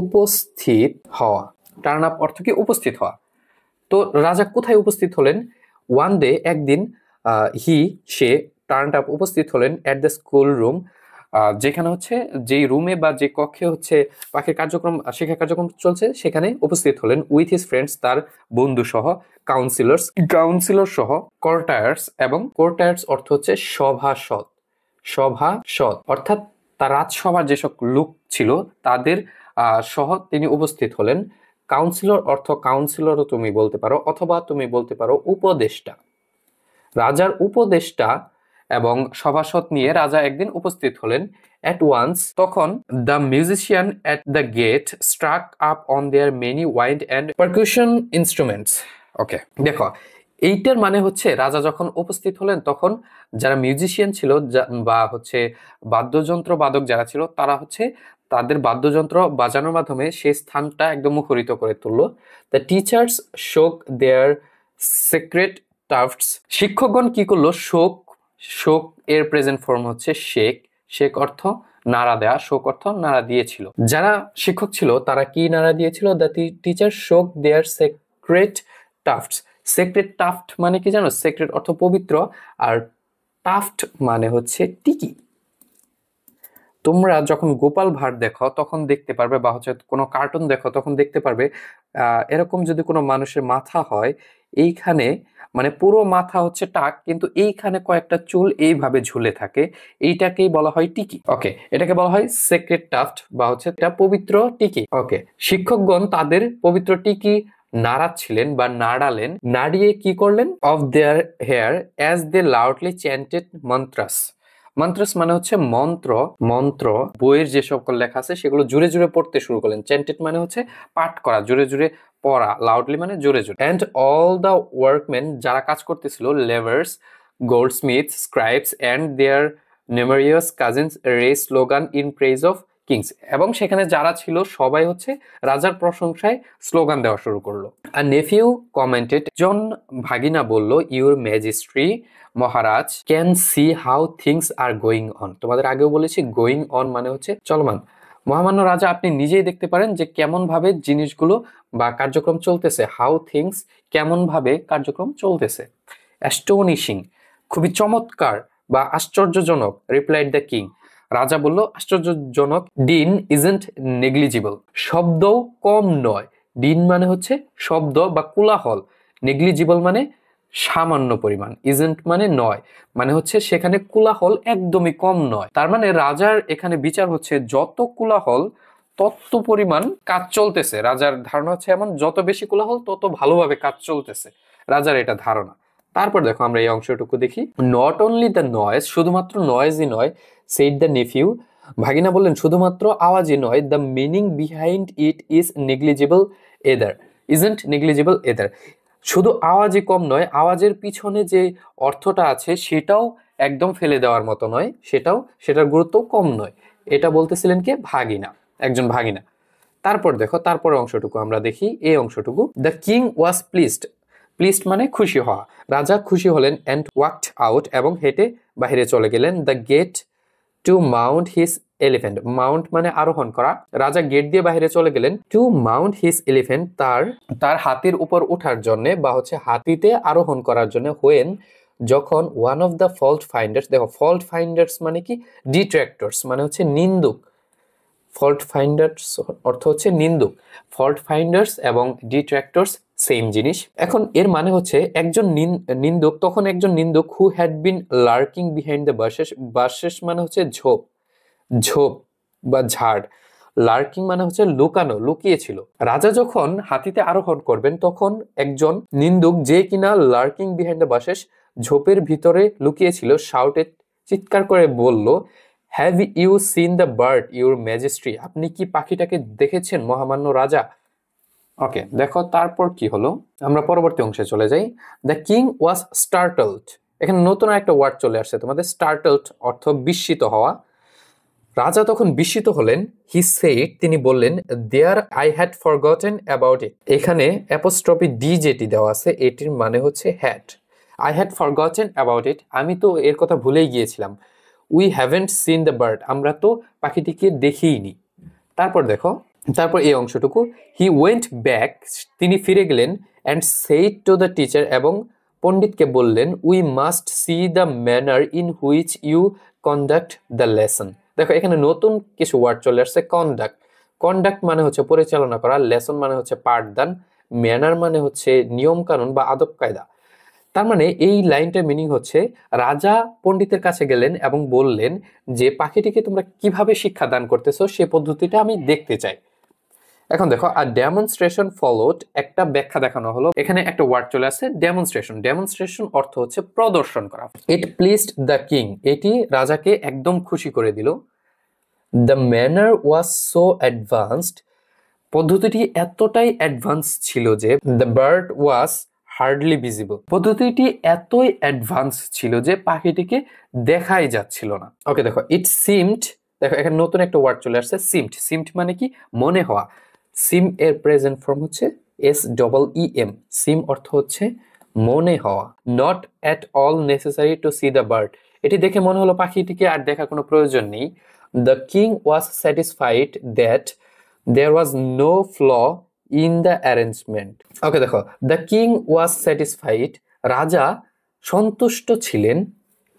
উপস্থিত হওয়া। টার্ন আপ অর্থ কি? উপস্থিত হওয়া। তো রাজা কোথায় উপস্থিত হলেন? ওয়ান ডে, একদিন, সে টার্ন আপ উপস্থিত হলেন অ্যাট দ্য স্কুল রুম, যেখানে হচ্ছে যেই রুমে বা যে কক্ষে হচ্ছে পাখির শিক্ষা কার্যক্রম চলছে সেখানে উপস্থিত হলেন। উইথ হিজ ফ্রেন্ডস, তার বন্ধু সহ, কাউন্সিলর সহ, কোর্টায়ার্স, এবং কোর্টায়ার্স অর্থ হচ্ছে সভাসদ অর্থাৎ তার রাজসভার যেসব লোক ছিল তাদের সহ তিনি উপস্থিত হলেন। কাউন্সিলর অর্থ কাউন্সিলরও তুমি বলতে পারো, অথবা তুমি বলতে পারো উপদেষ্টা। রাজার উপদেষ্টা এবং সভাসদ নিয়ে রাজা একদিন উপস্থিত হলেন। অ্যাট ওয়ান্স, তখন, the musician at the gate struck up on their many wind and percussion instruments. Okay, দেখো এইটার মানে হচ্ছে রাজা যখন উপস্থিত হলেন তখন যারা মিউজিশিয়ান ছিল বা হচ্ছে বাদ্যযন্ত্র বাদক যারা ছিল, তারা হচ্ছে তাদের বাদ্যযন্ত্র বাজানোর মাধ্যমে সেই স্থানটা একদম মুখরিত করে তুললো। দ্য টিচার্স শোক দেয়ার সিক্রেট টাফটস, শিক্ষকগণ কি করলো? শোক এর প্রেজেন্ট ফর্ম হচ্ছে শেক অর্থ নাড়া দেয়া, শোক অর্থ নাড়া দিয়েছিল। যারা শিক্ষক ছিল তারা কি নাড়া দিয়েছিল? দ্য টিচার শোক দেয়ার সিক্রেট টাফটস। সিক্রেট টাফট মানে কি জানো? সিক্রেট অর্থ পবিত্র, আর টাফট মানে হচ্ছে টিকি। তোমরা যখন গোপাল ভাঁড় দেখো তখন দেখতে পারবে, বা হচ্ছে কোনো কার্টুন দেখো তখন দেখতে পারবে এরকম যদি কোনো মানুষের মাথা হয়, এইখানে মানে পুরো মাথা হচ্ছে টাক, কিন্তু এইখানে কয়েকটা চুল এইভাবে ঝুলে থাকে, এইটাকেই বলা হয় টিকি। ওকে, এটাকে বলা হয় সিক্রেট টাফট বা হচ্ছে এটা পবিত্র টিকি। ওকে, শিক্ষকগণ তাদের পবিত্র টিকি নাড়াচ্ছিলেন বা নাড়ালেন, নাড়িয়ে কি করলেন? Of their hair as they loudly chanted mantras, mantras মানে হচ্ছে মন্ত্র, মন্ত্র বইয়ের যে সকল লেখা আছে সেগুলো জোরে জোরে পড়তে শুরু করলেন। চ্যান্টেড মানে হচ্ছে পাঠ করা, জোরে জোরে পড়া, লাউডলি মানে জোরে জোরে। অ্যান্ড অল দ্য ওয়ার্কম্যান, যারা কাজ করতেছিল, levers, goldsmiths, scribes and their numerous cousins raise slogan in praise of kings, এবং সেখানে যারা ছিল সবাই হচ্ছে রাজার প্রশংসায় স্লোগান দেওয়া শুরু করলো। আর নেফিউ কমেন্টেড, জন ভাগিনা বলল, your ম্যাজিস্ট্রি, Maharaj, can see how things are going on. তোমাদের আগেও বলেছি গোয়িং অন মানে হচ্ছে চলমান। মহামান্য রাজা, আপনি নিজেই দেখতে পারেন যে কেমন ভাবে জিনিসগুলো বা কার্যক্রম চলতেছে। হাউ থিংস, কেমন ভাবে কার্যক্রম চলতেছে। অ্যাস্টোনিশিং, খুবই চমৎকার বা আশ্চর্যজনক। রিপ্লাইড দ্য কিং, রাজা বলল আশ্চর্যজনক। ডিন ইজন্ট নেগলিজিবল, শব্দও কম নয়। ডিন মানে হচ্ছে শব্দ বা কোলাহল, নেগলিজিবল মানে সামান্য পরিমাণ, ইজন্ট মানে নয়, মানে হচ্ছে সেখানে কোলাহল একদমই কম নয়। তার মানে রাজার এখানে বিচার হচ্ছে যত কোলাহল তত পরিমাণ কাজ চলতেছে। রাজার ধারণা হচ্ছে এমন, যত বেশি কোলাহল তত ভালোভাবে কাজ চলতেছে, রাজার এটা ধারণা। তারপর দেখো আমরা এই অংশটুকু দেখি। নট অনলি দ্য নয়েজ, শুধুমাত্র নয়েজই নয়, সেড দ্য নেফিউ, ভাগিনা বললেন শুধুমাত্র আওয়াজই নয়, the meaning behind it is negligible either, isn't negligible either. শুধু আওয়াজই কম নয়, আওয়াজের পিছনে যে অর্থটা আছে সেটাও একদম ফেলে দেওয়ার মতো নয়, সেটার গুরুত্ব কম নয়। এটা বলতেছিলেন কে? ভাগিনা, একজন ভাগিনা। তারপর দেখো, তারপর অংশটুকু আমরা দেখি, এই অংশটুকু। The king was pleased, pleased মানে খুশি হওয়া। রাজা খুশি হলেন। অ্যান্ড ওয়াকড আউট, এবং হেঁটে বাহিরে চলে গেলেন। The gate to mount his elephant, mount মানে আরোহণ করা। রাজা গেট দিয়ে বাহিরে চলে গেলেন। টু মাউন্ট হিজ এলিফ্যান্ট, তার হাতির উপর ওঠার জন্য বা হচ্ছে হাতিতে আরোহণ করার জন্য। হোয়েন, যখন one of the fault finders, দেখো ফল্ট ফাইন্ডার্স মানে কি? ডিট্রাক্টরস মানে হচ্ছে নিন্দুক। ফল্ট ফাইন্ডার্স অর্থ হচ্ছে নিন্দুক। ফল্ট ফাইন্ডার্স এবং ডিট্রাক্টরস সেম জিনিস। এখন এর মানে হচ্ছে একজন নিন্দুক, তখন একজন নিন্দুক who had been lurking behind the bushes, bushes মানে হচ্ছে ঝোপ, ঝোপ বা ঝাড়। লার্কিং মানে হচ্ছে লুকানো, লুকিয়েছিল। রাজা যখন হাতিতে আরোহণ করবেন তখন একজন নিন্দুক, যে কিনা লার্কিং বিহাইন্ড দ্য বাসেস, ঝোপের ভিতরে লুকিয়েছিল, শাউটে, চিৎকার করে বলল, have you seen the bird your majesty, আপনি কি পাখিটাকে দেখেছেন মহামান্য রাজা? ওকে, দেখো তারপর কি হলো, আমরা পরবর্তী অংশে চলে যাই। দ্য কিং ওয়াজ স্টার্টলড, এখানে নতুন একটা ওয়ার্ড চলে আসছে তোমাদের। স্টার্টলড অর্থ বিস্মিত হওয়া। রাজা তখন বিস্মিত হলেন। হি সেড, তিনি বললেন, there I had forgotten about it, এখানে অ্যাপোস্ট্রফি ডি যেটি দেওয়া আছে এটির মানে হচ্ছে had. I had forgotten about it, আমি তো এর কথা ভুলেই গিয়েছিলাম। We haven't seen the bird, আমরা তো পাখিটিকে দেখিইনি। তারপর দেখো, তারপর এই অংশটুকু। হি ওয়েন্ট ব্যাক, তিনি ফিরে গেলেন। And said to the teacher, এবং পণ্ডিতকে বললেন, we must see the manner in which you conduct the lesson. দেখো এখানে নতুন কিছু ওয়ার্ড চলে আসছে। কন্ডাক্ট, কন্ডাক্ট মানে হচ্ছে পরিচালনা করা, লেসন মানে হচ্ছে পাঠদান, ম্যানার মানে হচ্ছে নিয়ম কানুন বা আদব কায়দা। তার মানে এই লাইনটার মিনিং হচ্ছে, রাজা পণ্ডিতের কাছে গেলেন এবং বললেন যে পাখিটিকে তোমরা কিভাবে শিক্ষা দান করতেছো সে পদ্ধতিটা আমি দেখতে চাই। এখন দেখো, আর ডেমনস্ট্রেশন ফলোড, একটা ব্যাখ্যা দেখানো হলো। এখানে একটা ওয়ার্ড চলে আসছে ডেমনস্ট্রেশন। ডেমনস্ট্রেশন অর্থ হচ্ছে প্রদর্শন করা। ইট প্লিজড দ্য কিং, এটি রাজাকে একদম খুশি করে দিল। The manner was so advanced, পদ্ধতিটি এতটাই অ্যাডভান্স ছিল যে the bird was hardly visible, পদ্ধতিটি এতই অ্যাডভান্স ছিল যে পাখিটিকে দেখাই যাচ্ছিল না। ওকে দেখো, ইট সিমড, দেখো এখানে নতুন একটা ওয়ার্ড চলে আসছে সিমড। সিমড মানে কি? মনে হওয়া। সিম এর প্রেজেন্ট ফর্ম হচ্ছে SEEM। সিম অর্থ হচ্ছে মনে হওয়া। Not at all necessary to C the bird, এটি দেখে মনে হলো পাখিটিকে আর দেখার কোনো প্রয়োজন নেই। The king was satisfied that there was no flaw in the arrangement. ওকে দেখো, দ্য কিং ওয়াজ স্যাটিসফাইড, রাজা সন্তুষ্ট ছিলেন।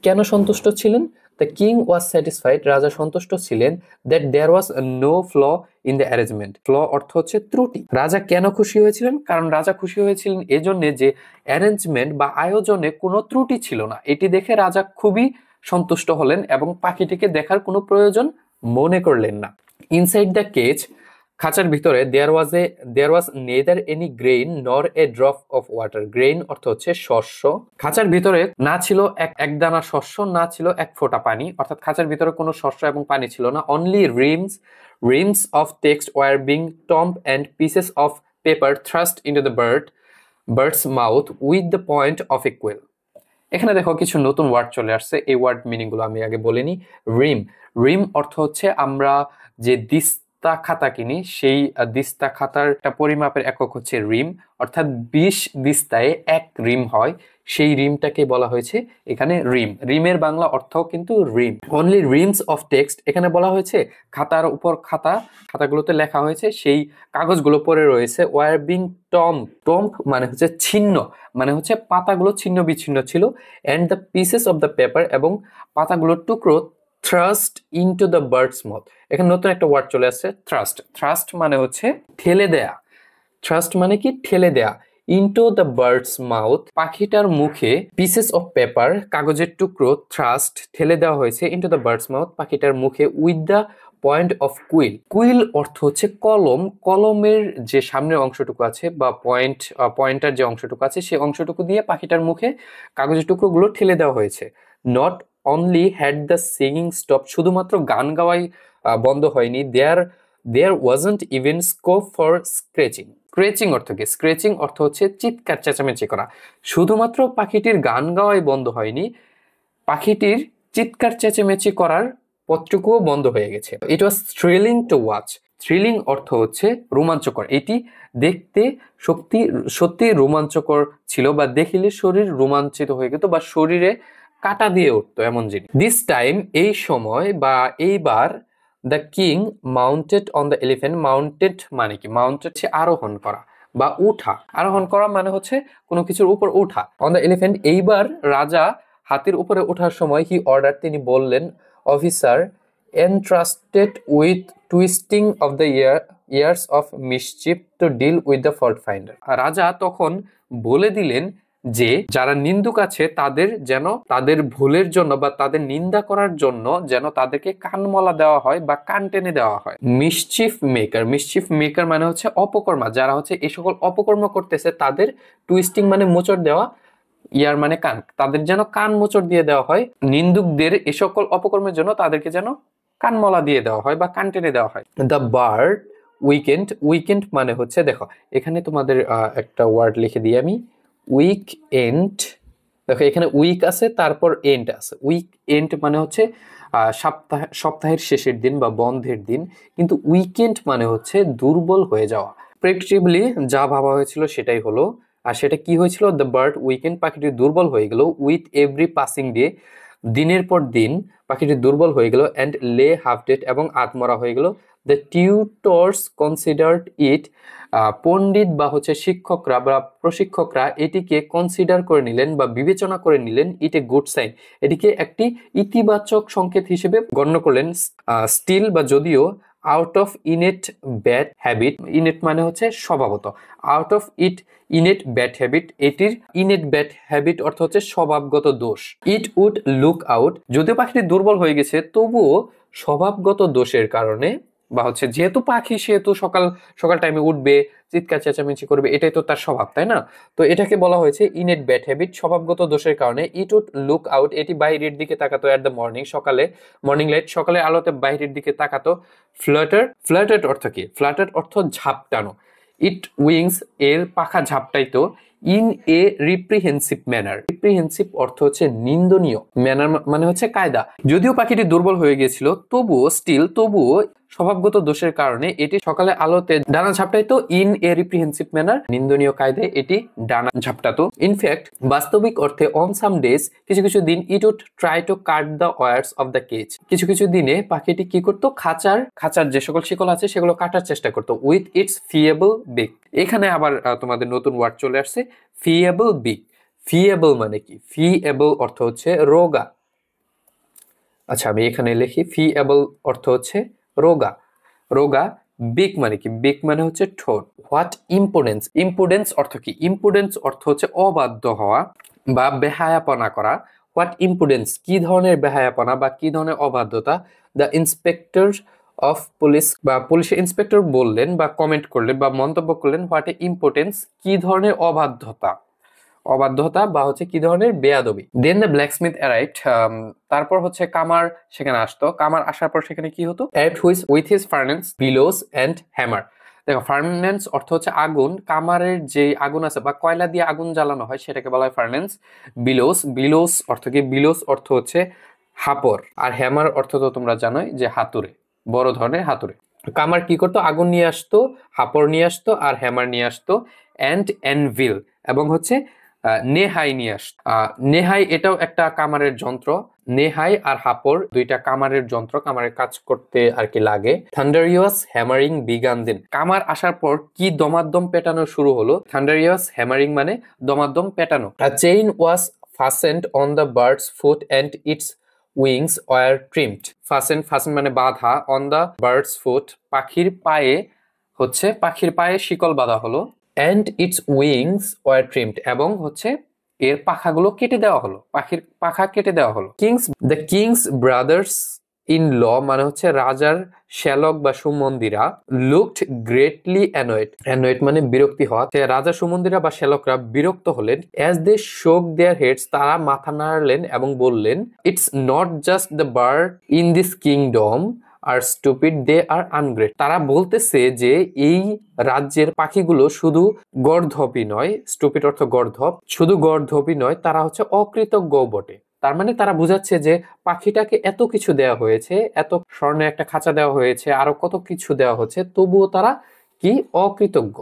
কেন সন্তুষ্ট ছিলেন? দ্য কিং ওয়াজ স্যাটিসফাইড, রাজা সন্তুষ্ট ছিলেন that there was no flaw in the arrangement. Flaw অর্থ হচ্ছে ত্রুটি। রাজা কেন খুশি হয়েছিলেন? কারণ রাজা খুশি হয়েছিলেন এজন্য যে অ্যারেঞ্জমেন্ট বা আয়োজনে কোনো ত্রুটি ছিল না। এটি দেখে রাজা খুবই সন্তুষ্ট হলেন এবং পাখিটিকে দেখার কোনো প্রয়োজন মনে করলেন না। ইনসাইড দ্য কেজ, খাঁচার ভিতরে দেয়ার ওয়াজ নেদার এনি গ্রেইন নর এ ড্রপ অফ ওয়াটার। গ্রেইন অর্থ হচ্ছে শস্য। খাঁচার ভিতরে না ছিল এক দানা শস্য, না ছিল এক ফোঁটা পানি, অর্থাৎ খাঁচার ভিতরে কোনো শস্য এবং পানি ছিল না। Only reams of text were being টম্ব and pieces of paper thrust into the bird's mouth with the point of a quill. এখানে দেখো কিছু নতুন ওয়ার্ড চলে আসছে, এই ওয়ার্ড মিনিংগুলো আমি আগে বলিনি। রিম অর্থ হচ্ছে আমরা যে দিস্তা খাতা কিনি, সেই দিস্তা খাতার একটা পরিমাপের একক হচ্ছে রিম, অর্থাৎ 20 দিস্তায় 1 রিম হয়, সেই রিমটাকে বলা হয়েছে এখানে রিমের বাংলা অর্থ কিন্তু রিম। অনলি রিমস অফ টেক্সট, এখানে বলা হয়েছে খাতার উপর খাতাগুলোতে লেখা হয়েছে, সেই কাগজগুলো পড়ে রয়েছে। ওয়ার বিং টম্ব মানে হচ্ছে ছিন্ন, মানে হচ্ছে পাতাগুলো ছিন্ন বিচ্ছিন্ন ছিল। And the pieces of the paper, এবং পাতাগুলোর টুকরো thrust into the bird's mouth. এখানে নতুন একটা ওয়ার্ড চলে আসছে, থ্রাস্ট মানে হচ্ছে ঠেলে দেয়া। থ্রাস্ট মানে কি? ঠেলে দেয়া। ইনটু দ্য বার্ডস মাউথ, পাখিটার মুখে। পিসেস অফ পেপার, কাগজের টুকরো। থ্রাস্ট পয়েন্ট দেওয়া হয়েছে ইনটু দ্য বার্ডস মাউথ, পাখিটার মুখে। With the point of quill অর্থ হচ্ছে কলম। কলমের যে সামনের অংশটুকু আছে বা পয়েন্টার যে অংশটুকু আছে, সেই অংশটুকু দিয়ে পাখিটার মুখে কাগজের টুকরোগুলো ঠেলে দেওয়া হয়েছে। Not only had the singing stop, শুধুমাত্র গান গাওয়াই বন্ধ হয়নি। দেয়ার ওয়াজন্ট ইভেন স্কোপ ফর স্ক্রেচিং অর্থ কি? স্ক্রেচিং অর্থ হচ্ছে চিৎকার চেঁচামেচি করা। শুধুমাত্র পাখিটির গান গাওয়াই বন্ধ হয়নি, পাখিটির চিৎকার চেঁচামেচি করার পথটুকুও বন্ধ হয়ে গেছে। ইট ওয়াজ থ্রিলিং টু ওয়াচ। থ্রিলিং অর্থ হচ্ছে রোমাঞ্চকর। এটি দেখতে সত্যি রোমাঞ্চকর ছিল, বা দেখিলে শরীর রোমাঞ্চিত হয়ে যেত, বা শরীরে কাটা দিয়ে উঠতো এমন জিনিস। দিস টাইম, এই সময় বা এইবার, the king mounted on the elephant. Mounted মানে কি? মাউন্টেড হচ্ছে আরোহণ করা বা উঠা। আরোহণ করা মানে হচ্ছে কোনো কিছুর উপর উঠা। অন দ্য এলিফ্যান্ট, এইবার রাজা হাতির উপরে ওঠার সময়, হি অর্ডার, তিনি বললেন, officer entrusted with twisting of the ears of mischief to deal with the fault finder. রাজা তখন বলে দিলেন যে যারা নিন্দুক আছে তাদের যেন তাদের ভুলের জন্য বা তাদের নিন্দা করার জন্য যেন তাদেরকে কানমলা দেওয়া হয় বা কান টেনে দেওয়া হয়। মিসচিফ মেকার মানে হচ্ছে অপকর্মা, যারা হচ্ছে এই সকল অপকর্ম করতেছে তাদের, টুইস্টিং মানে মোচড় দেওয়া, ইয়ার মানে কান, তাদের যেন কান মোচড় দিয়ে দেওয়া হয়। নিন্দুকদের এই সকল অপকর্মের জন্য তাদেরকে যেন কানমলা দিয়ে দেওয়া হয় বা কান টেনে দেওয়া হয়। দ্য বার্ড উইকেন্ড মানে হচ্ছে, দেখো এখানে তোমাদের একটা ওয়ার্ড লিখে দিই আমি, উইকএন্ড। দেখো এখানে উইক আছে, তারপর এন্ড আছে। উইকএন্ড মানে হচ্ছে সপ্তাহের শেষের দিন বা বন্ধের দিন, কিন্তু উইকেন্ড মানে হচ্ছে দুর্বল হয়ে যাওয়া। প্রেডিক্টেবলি যা ভাবা হয়েছিল সেটাই হলো। আর সেটা কি হয়েছিল? দ্য বার্ড উইকেন্ড, পাখিটি দুর্বল হয়ে গেল। উইথ এভরি পাসিং ডে, দিনের পর দিন পাখিটি দুর্বল হয়ে গেল। অ্যান্ড লে হাফ ডেড, এবং আত্মরা হয়ে গেল। দ্য টিউটর্স কনসিডার্ড ইট, পণ্ডিত বা হচ্ছে শিক্ষকরা বা প্রশিক্ষকরা এটিকে কনসিডার করে নিলেন বা বিবেচনা করে নিলেন। ইট এ গুড সাইন, এটিকে একটি ইতিবাচক সংকেত হিসেবে গণ্য করলেন। স্টিল বা যদিও, out of innate bad habit, innate মানে হচ্ছে স্বভাবত, out of innate bad habit, এটির ইনেট ব্যাড হ্যাবিট অর্থ হচ্ছে স্বভাবগত দোষ। ইট উড লুক আউট, যদিও পাখিটি দুর্বল হয়ে গেছে তবুও স্বভাবগত দোষের কারণে, বা হচ্ছে যেহেতু পাখি সেহেতু সকাল টাইমে উঠবে, চিৎকার চেঁচামেচি করবে, এটাই তো তার স্বভাব, তাই না? তো এটাকে বলা হয়েছে ইনেট ব্যাড হ্যাবিট, স্বভাবগত দোষের কারণে। ইট উড লুক আউট, এটি বাইরের দিকে তাকাতো। অ্যাট দ্য মর্নিং লাইট, সকালের আলোতে বাইরের দিকে তাকাতো। ফ্লাটার্ড অর্থ কি? ফ্লাটার্ড অর্থ ঝাপটানো। ইট উইংস, এর পাখা ঝাপটাইতো। ইন এ রিপ্রিহেন্সিভ ম্যানার, রিপ্রিহেন্সিভ অর্থ হচ্ছে নিন্দনীয়, ম্যানার মানে হচ্ছে কায়দা। যদিও পাখিটি দুর্বল হয়ে গিয়েছিল তবুও স্বভাবগত দোষের কারণে এটি সকালে আলোতে ডানা ঝাপটাইতো। ইন এ রিপ্রিহেন্সিভ ম্যানার, নিন্দনীয় কায়দায় এটি ডানা ঝাপটাতো। ইনফ্যাক্ট, বাস্তবিক অর্থে, অন সাম ডেজ, কিছু কিছু দিন, it would try to cut the wires of the cage, কিছু কিছু দিনে পাখিটি কি করতো? খাঁচার যে সকল শিকল আছে সেগুলো কাটার চেষ্টা করতো। উইথ ইটস ফিয়েবল বিক, এখানে আবার তোমাদের নতুন ওয়ার্ড চলে আসছে, ফিয়েবল বিক। ফিয়েবল মানে কি? ফিয়েবল অর্থ হচ্ছে রোগা। আচ্ছা, আমি এখানে লিখি, ফিয়েবল অর্থ হচ্ছে রোগা। বিক মানে কি? বিক মানে হচ্ছে ঠোঁট। হোয়াট ইম্পুডেন্স অর্থ কি? ইম্পুডেন্স অর্থ হচ্ছে অবাধ্য হওয়া বা বেহায়াপনা করা। হোয়াট ইম্পুডেন্স, কি ধরনের বেহায়াপনা বা কি ধরনের অবাধ্যতা? দ্য ইন্সপেক্টর অফ পুলিশ বা পুলিশ ইন্সপেক্টর বললেন বা কমেন্ট করলেন বা মন্তব্য করলেন হোয়াট এ ইম্পর্টেন্স, কি ধরনের অবাধ্যতা বা হচ্ছে কি ধরনের বেয়াদবি। দেন দ্য ব্ল্যাকস্মিথ অ্যারাইভড, তারপর হচ্ছে কামার সেখানে আসতো। কামার আসার পর সেখানে কি হতো, arrived with his furnace, bellows and hammer. দেখো ফার্নেন্স অর্থ হচ্ছে আগুন, কামারের যে আগুন আছে বা কয়লা দিয়ে আগুন জ্বালানো হয় সেটাকে বলা হয় ফার্নেন্স। বিলোস অর্থ কি, বিলোস অর্থ হচ্ছে হাপড়, আর হ্যামার অর্থ তো তোমরা জানোই যে হাতুড়ে, বড় ধরনের হাতুড়ে। কামার কি করতো, আগুন নিয়ে আসতো, হাপড় নিয়ে আসতো আর হ্যামার নিয়ে আসতো, অ্যান্ড অ্যানভিল এবং হচ্ছে নেহাই নিয়ে আসতো। নেহাই এটাও একটা কামারের যন্ত্র। নেহাই আর হাপড় দুইটা কামারের যন্ত্র, কামারের কাজ করতে আর কি লাগে। থান্ডারিয়াস হ্যামারিং বিগান দেন, কামার আসার পর কি দমাদ্দম পেটানো শুরু হলো। থান্ডারিয়াস হ্যামারিং মানে দমাদ্দম পেটানো। A chain was fastened on the bird's foot and its wings were trimmed. fasten মানে বাঁধা, on the bird's foot পাখির পায়ে হচ্ছে পাখির পায়ে শিকল বাঁধা হলো, and its wings were trimmed এবং হচ্ছে এর পাখাগুলো কেটে দেওয়া হলো, পাখির পাখা কেটে দেওয়া হলো। the king's brothers in law মানে হচ্ছে রাজার শ্যালক বা সুমন্দিরা, looked greatly annoyed মানে বিরক্তি হওয়া। রাজা সুমন্দিরা বা শ্যালকরা বিরক্ত হলেন। as they shook their heads তারা মাথা নাড়লেন এবং বললেন, it's not just the bird in this kingdom are stupid, they are ungrateful. তারা বলতেছে যে এই রাজ্যের পাখিগুলো শুধু গর্ধবই নয়, স্টুপিড অর্থ গর্ধব, শুধু গর্ধবই নয়, তারা হচ্ছে অকৃতজ্ঞ বটে। তার মানে তারা বুঝাচ্ছে যে পাখিটাকে এত কিছু দেওয়া হয়েছে, এত স্বর্ণের একটা খাঁচা দেওয়া হয়েছে, আরো কত কিছু দেওয়া হচ্ছে, তবুও তারা কি অকৃতজ্ঞ।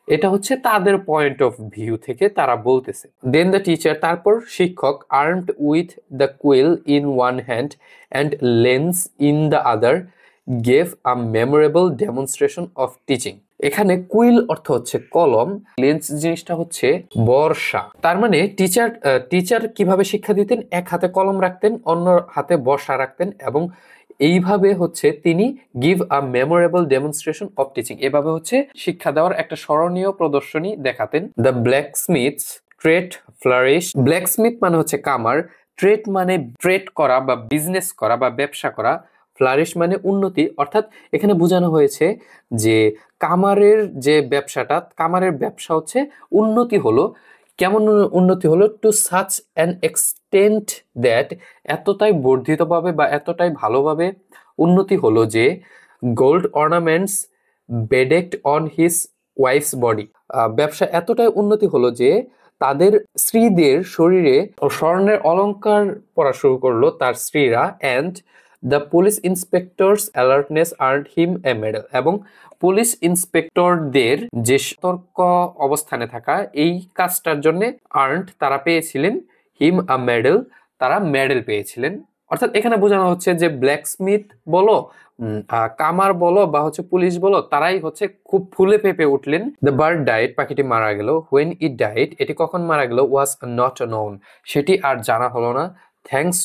এটা হচ্ছে তাদের পয়েন্ট অফ ভিউ থেকে তারা বলতেছে। দেন দ্য টিচার তারপর শিক্ষক, armed with the quill in one hand and lens in the other, gave a memorable demonstration of teaching. এখানে কুইল অর্থ হচ্ছে কলম, লেন্স জিনিসটা হচ্ছে বর্ষা। তার মানে টিচার কিভাবে শিক্ষা দিতেন, এক হাতে কলম রাখতেন, অন্য হাতে বর্ষা রাখতেন এবং এইভাবে হচ্ছে তিনি give a memorable demonstration of teaching, এভাবে হচ্ছে শিক্ষা দেওয়ার একটা স্মরণীয় প্রদর্শনী দেখাতেন। দ্য ব্ল্যাকস্মিথস ট্রেড ফ্লারিশ, ব্ল্যাকস্মিথ মানে হচ্ছে কামার, ট্রেড মানে ট্রেড করা বা বিজনেস করা বা ব্যবসা করা, ফ্লারিশ মানে উন্নতি। অর্থাৎ এখানে বোঝানো হয়েছে যে কামারের যে ব্যবসাটা, কামারের ব্যবসা হচ্ছে উন্নতি হলো। কেমন উন্নতি হলো, to such an extent that, এতটাই বর্ধিতভাবে বা এতটাই ভালোভাবে উন্নতি হলো যে gold ornaments bedecked on his wife's body, ব্যবসা এতটাই উন্নতি হলো যে তাদের স্ত্রীদের শরীরে স্বর্ণের অলংকার পরা শুরু করলো তার স্ত্রীরা। And the police inspectors alertness earned him A medal, এবং পুলিশ ইন্সপেক্টরদের যে সতর্ক অবস্থানে থাকা এই কাজটার জন্য আর্নড তারা পেয়েছিলেন, হিম আ মেডেল তারা মেডেল পেয়েছিলেন। অর্থাৎ এখানে বোঝানো হচ্ছে যে ব্ল্যাকস্মিথ বলো, কামার বলো বা হচ্ছে পুলিশ বলো, তারাই হচ্ছে খুব ফুলে ফেপে উঠলেন। দ্য বার্ড ডাইড, পাখিটি মারা গেল। হোয়েন ইট ডাইড, এটি কখন মারা গেল। ওয়াজ নট নোন, সেটি আর জানা হলো না। Thanks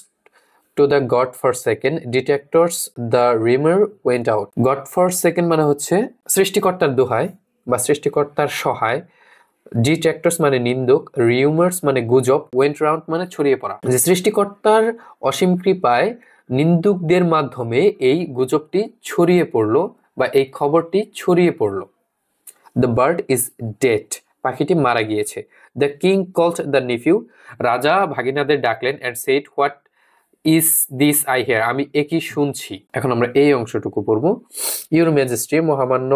to the god for second detectors the rumour went out. God for second মানে হচ্ছে সৃষ্টিকর্তার দোহায় বা সৃষ্টিকর্তার সহায়। ডিট্রাক্টরস মানে নিন্দুক, রিউমার্স মানে গুজব, ওয়েন্ট রাউন্ড মানে ছড়িয়ে পড়া। যে সৃষ্টিকর্তার অসীম কৃপায় নিন্দুকদের মাধ্যমে এই গুজবটি ছড়িয়ে পড়লো বা এই খবরটি ছড়িয়ে পড়লো। দ্য বার্ড ইজ ডেড, পাখিটি মারা গিয়েছে। The king called the nephew, রাজা ভাগিনাদের ডাকলেন। And said what is this I here, আমি একই শুনছি। এখন আমরা এই অংশটুকু পড়বো। ইউর ম্যাজেস্টি, মহামান্য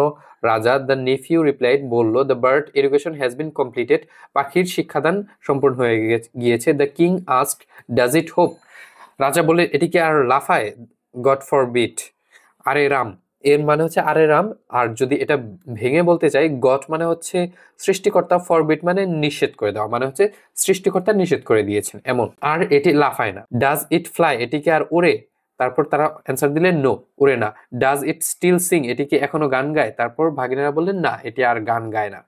রাজা। দ্য নেফিউ রিপ্লাইড, বলল, the bird education has been completed, পাখির শিক্ষাদান সম্পূর্ণ হয়ে গিয়েছে। The king asked, does it hope, রাজা বলে, এটি কি আর লাফায়। গড ফর বিট, আরে রাম, এর মানে হচ্ছে আরে রাম। আর যদি এটা ভেঙে বলতে চাই, গড মানে হচ্ছে সৃষ্টিকর্তা, ফরবিট মানে নিষেধ করে দেওয়া, মানে হচ্ছে সৃষ্টিকর্তা নিষেধ করে দিয়েছেন এমন। আর এটি লাফায় না। ডাজ ইট ফ্লাই, এটি কি আর ওড়ে। তারপর তারা অ্যান্সার দিলেন নো, উড়ে না। ডাজ ইট স্টিল সিং, এটি কি এখনো গান গায়। তারপর ভাগিনারা বললেন না, এটি আর গান গায় না।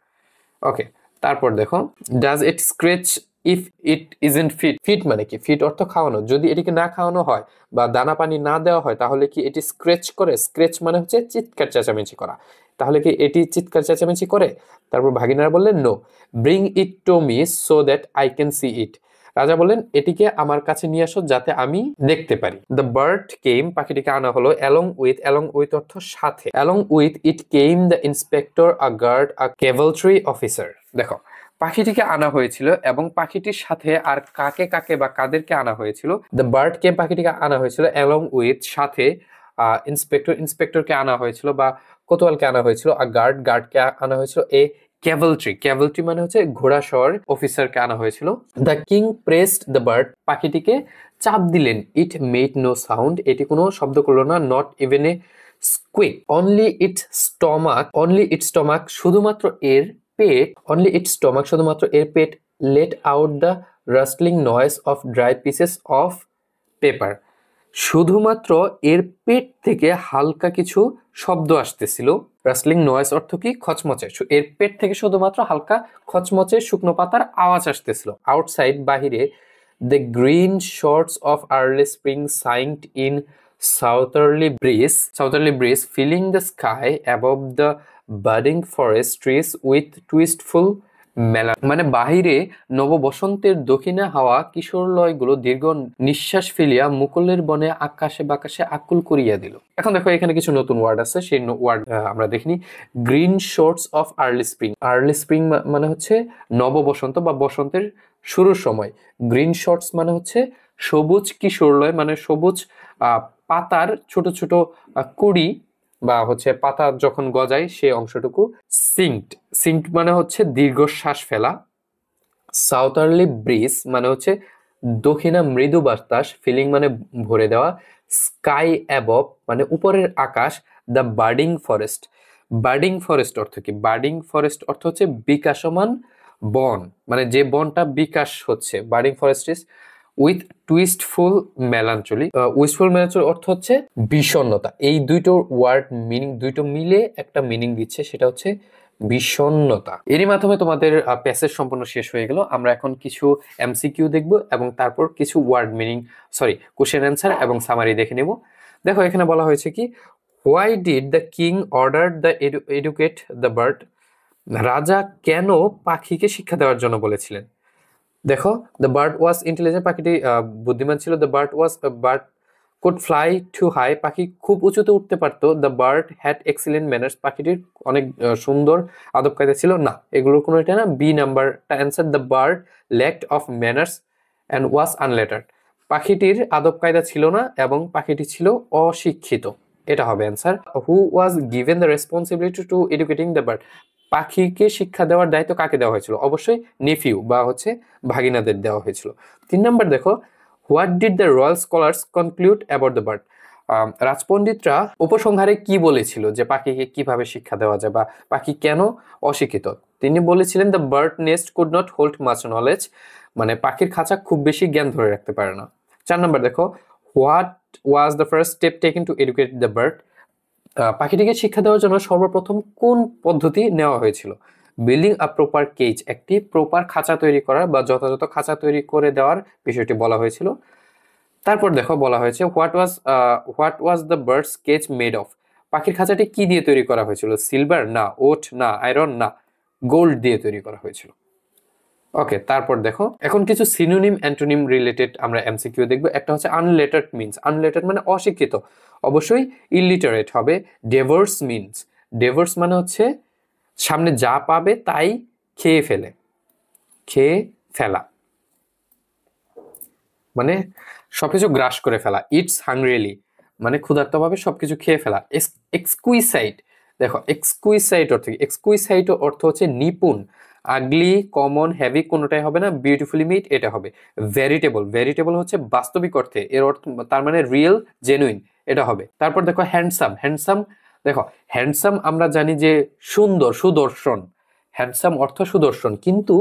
ওকে, তারপর দেখো, does it scratch if it isn't fit. Fit মানে কি, ফিট অর্থ খাওয়ানো, যদি এটিকে না খাওয়ানো হয় বা দানা পানি না দেওয়া হয় তাহলে কি এটি স্ক্রেচ করে। স্ক্রেচ মানে হচ্ছে চিৎকার চেঁচামেচি করা, তাহলে কি এটি চিৎকার চেঁচামেচি করে। তারপর ভাগিনারা বললেন no. Bring it to me so that I can see it, রাজা বললেন, এটিকে আমার কাছে নিয়ে আসো যাতে আমি দেখতে পারি। দ্য বার্ড কেম, পাখিটিকে আনা হলো। অ্যালং উইথ অর্থ সাথে। Along with it came the inspector, a guard, a cavalry officer. দেখো, পাখিটিকে আনা হয়েছিল এবং পাখিটির সাথে আর কাকে কাকে বা কাদেরকে আনা হয়েছিল? দ্য বার্ড কেম, পাখিটিকে আনা হয়েছিল। অ্যালং উইথ, সাথে। ইন্সপেক্টরকে আনা হয়েছিল বা কোতোয়ালকে আনা হয়েছিল। আ গার্ডকে আনা হয়েছিল। ক্যাভেলট্রি মানে হচ্ছে ঘোড়াসওয়ার অফিসারকে আনা হয়েছিল। The king pressed the bird, পাখিটিকে চাপ দিলেন। ইট মেড নো সাউন্ড, এটি কোনো শব্দ করলো না। Not even a squeak, only its stomach, শুধুমাত্র এর পেট let out the rustling noise of dry pieces of paper, শুধুমাত্র এর পেট থেকে হালকা কিছু শব্দ আসতেছিল। রাসলিং নয়েজ অর্থ কি? খচমচে। এর পেট থেকে শুধুমাত্র হালকা খচমচে শুকনো পাতার আওয়াজ আসতেছিল। আউটসাইড, বাহিরে, the green shoots of early spring sighed in southerly breeze filling the sky above the budding forest trees with wistful মেলা, মানে বাহিরে নববসন্তের দক্ষিণে হাওয়া কিশোরলয়গুলো দীর্ঘ নিঃশ্বাস ফেলিয়া মুকুলের বনে আকাশে বাকাশে আকুল করিয়া দিল। এখন দেখো, এখানে কিছু নতুন ওয়ার্ড আছে, সেই ওয়ার্ড আমরা দেখিনি। Green shoots of early spring মানে হচ্ছে নববসন্ত বা বসন্তের শুরুর সময়। গ্রিন শর্টস মানে হচ্ছে সবুজ কিশোরলয়, মানে সবুজ পাতার ছোট ছোট কুড়ি বা হচ্ছে পাতা যখন গজায় সেই অংশটুকু। সিঙ্কড মানে হচ্ছে দীর্ঘশ্বাস ফেলা। সাউথারলি ব্রিজ মানে হচ্ছে দক্ষিণা মৃদু বাতাস। ফিলিং মানে ভরে দেওয়া। স্কাই অ্যাবভ মানে উপরের আকাশ। দ্য বার্ডিং ফরেস্ট অর্থ কি? বার্ডিং ফরেস্ট অর্থ হচ্ছে বিকাশমান বন, মানে যে বনটা বিকাশ হচ্ছে। Budding forest is with wistful melancholy অর্থ হচ্ছে বিষণ্ণতা। এই দুটো ওয়ার্ড দুটো মিলে একটা মিনিং দিচ্ছে, সেটা হচ্ছে বিষণ্ণতা। এরই মাধ্যমে তোমাদের প্যাসেজ সম্পূর্ণ শেষ হয়ে গেল। আমরা এখন কিছু এমসিকিউ দেখব এবং তারপর কিছু কোশ্চেন অ্যান্সার এবং সামারি দেখে নেব। দেখো, এখানে বলা হয়েছে কি, why did the king order the educate the bird, রাজা কেন পাখিকে শিক্ষা দেওয়ার জন্য বলেছিলেন? দেখো, দ্য বার্ড ওয়াজ ইন্টেলিজেন্ট, পাখিটি বুদ্ধিমান ছিল। The bird could fly to high, পাখি খুব উঁচুতে উঠতে পারতো। The bird had excellent manners, পাখিটির অনেক সুন্দর আদব কায়দা ছিল। না, এগুলোর কোনো এটা না। বি নাম্বারটা answer. The bird lacked of manners and was unlettered, পাখিটির আদব কায়দা ছিল না এবং পাখিটি ছিল অশিক্ষিত। এটা হবে answer. Who was given the responsibility to educating the bird, পাখিকে শিক্ষা দেওয়ার দায়িত্ব কাকে দেওয়া হয়েছিল? অবশ্যই নেফিউ বা হচ্ছে ভাগিনাদের দেওয়া হয়েছিল। 3 নাম্বার দেখো, what did the royal scholars conclude about the bird, রাজপণ্ডিতরা উপসংহারে কি বলেছিল যে পাখিকে কিভাবে শিক্ষা দেওয়া যায় বা পাখি কেন অশিক্ষিত? তিনি বলেছিলেন, the bird nest could not hold much knowledge, মানে পাখির খাঁচা খুব বেশি জ্ঞান ধরে রাখতে পারে না। 4 নাম্বার দেখো, what was the first step taken to educate the bird, পাখিটিকে শিক্ষা দেওয়ার জন্য সর্বপ্রথম কোন পদ্ধতি নেওয়া হয়েছিল? বিল্ডিং আ প্রপার কেজ, একটি প্রপার খাঁচা তৈরি করা বা যথাযথ খাঁচা তৈরি করে দেওয়ার বিষয়টি বলা হয়েছিল। তারপর দেখো, বলা হয়েছে what was the birds cage made of, পাখির খাঁচাটি কি দিয়ে তৈরি করা হয়েছিল? সিলভার না, ওট না, আয়রন না, গোল্ড দিয়ে তৈরি করা হয়েছিল। ওকে, তারপর দেখো, এখন কিছু সিনোনিম অ্যান্টোনিম রিলেটেড আমরা এমসিকিউ দেখবো। একটা হচ্ছে আনলেটার্ড মানে অশিক্ষিত, অবশ্যই ইলিটারেট হবে। ডেভার্স মানে হচ্ছে সামনে যা পাবে তাই খেয়ে ফেলা, মানে সবকিছু গ্রাস করে ফেলা। ইটস হাংরিলি মানে ক্ষুধার্তভাবে সবকিছু খেয়ে ফেলা। এক্সকুইসাইট, দেখো এক্সকুইসাইট অর্থ হচ্ছে নিপুণ। আগলি, কমন, হেভি কোনোটাই হবে না। বিউটিফুলি মেড এটা হবে। ভেরিটেবল হচ্ছে বাস্তবিক অর্থে, এর অর্থ তার মানে রিয়েল, জেনুইন, এটা হবে। তারপর দেখো হ্যান্ডসাম, দেখো হ্যান্ডসাম আমরা জানি যে সুন্দর, সুদর্শন, হ্যান্ডসাম অর্থ সুদর্শন, কিন্তু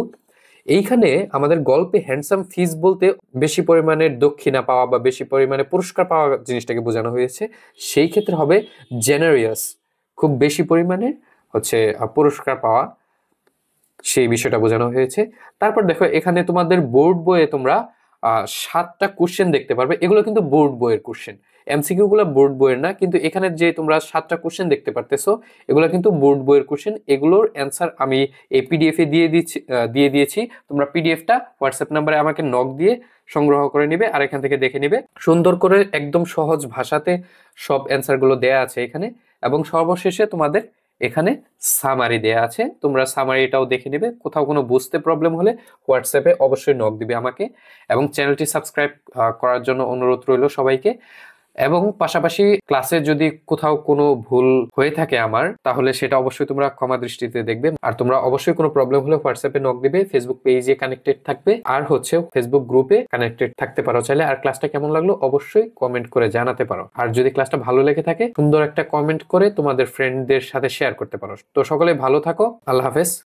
এইখানে আমাদের গল্পে হ্যান্ডসাম ফিজ বলতে বেশি পরিমাণে দক্ষিণা পাওয়া বা বেশি পরিমাণে পুরস্কার পাওয়া জিনিসটাকে বোঝানো হয়েছে। সেই ক্ষেত্রে হবে জেনারিয়াস, খুব বেশি পরিমাণে হচ্ছে পুরস্কার পাওয়া, সেই বিষয়টা বোঝানো হয়েছে। তারপর দেখো, এখানে তোমাদের বোর্ড বইয়ে তোমরা 7টা কোশ্চেন দেখতে পারবে। এগুলো কিন্তু বোর্ড বইয়ের কোশ্চেন, এমসিকিউ গুলো বোর্ড বইয়ের না, কিন্তু এখানে যে তোমরা 7টা কোশ্চেন দেখতে পারতেছো এগুলো কিন্তু বোর্ড বইয়ের কোশ্চেন। এগুলোর অ্যান্সার আমি এই পিডিএফ এ দিয়ে দিয়েছি। তোমরা পিডিএফটা হোয়াটসঅ্যাপ নাম্বারে আমাকে নক দিয়ে সংগ্রহ করে নিবে আর এখান থেকে দেখে নিবে। সুন্দর করে একদম সহজ ভাষাতে সব অ্যান্সারগুলো দেয়া আছে এখানে, এবং সর্বশেষে তোমাদের এখানে সামারি দেয়া আছে, তোমরা সামারিটাও দেখে নিবে। কোথাও কোনো বুঝতে প্রবলেম হলে হোয়াটসঅ্যাপে অবশ্যই নক দিবে আমাকে, এবং চ্যানেলটি সাবস্ক্রাইব করার জন্য অনুরোধ রইল সবাইকে। এবং পাশাপাশি ক্লাসে যদি কোথাও কোনো ভুল হয়ে থাকে আমার, তাহলে সেটা অবশ্যই তোমরা ক্ষমা দৃষ্টিতে দেখবে। আর তোমরা অবশ্যই কোনো প্রবলেম হলে হোয়াটসঅ্যাপে নক দিবে, ফেসবুক পেজে কানেক্টেড থাকবে, আর হচ্ছে ফেসবুক গ্রুপে কানেক্টেড থাকতে পারো চাইলে। আর ক্লাসটা কেমন লাগলো অবশ্যই কমেন্ট করে জানাতে পারো। আর যদি ক্লাসটা ভালো লেগে থাকে সুন্দর একটা কমেন্ট করে তোমাদের ফ্রেন্ডদের সাথে শেয়ার করতে পারো। তো সকলে ভালো থাকো, আল্লাহ হাফেজ।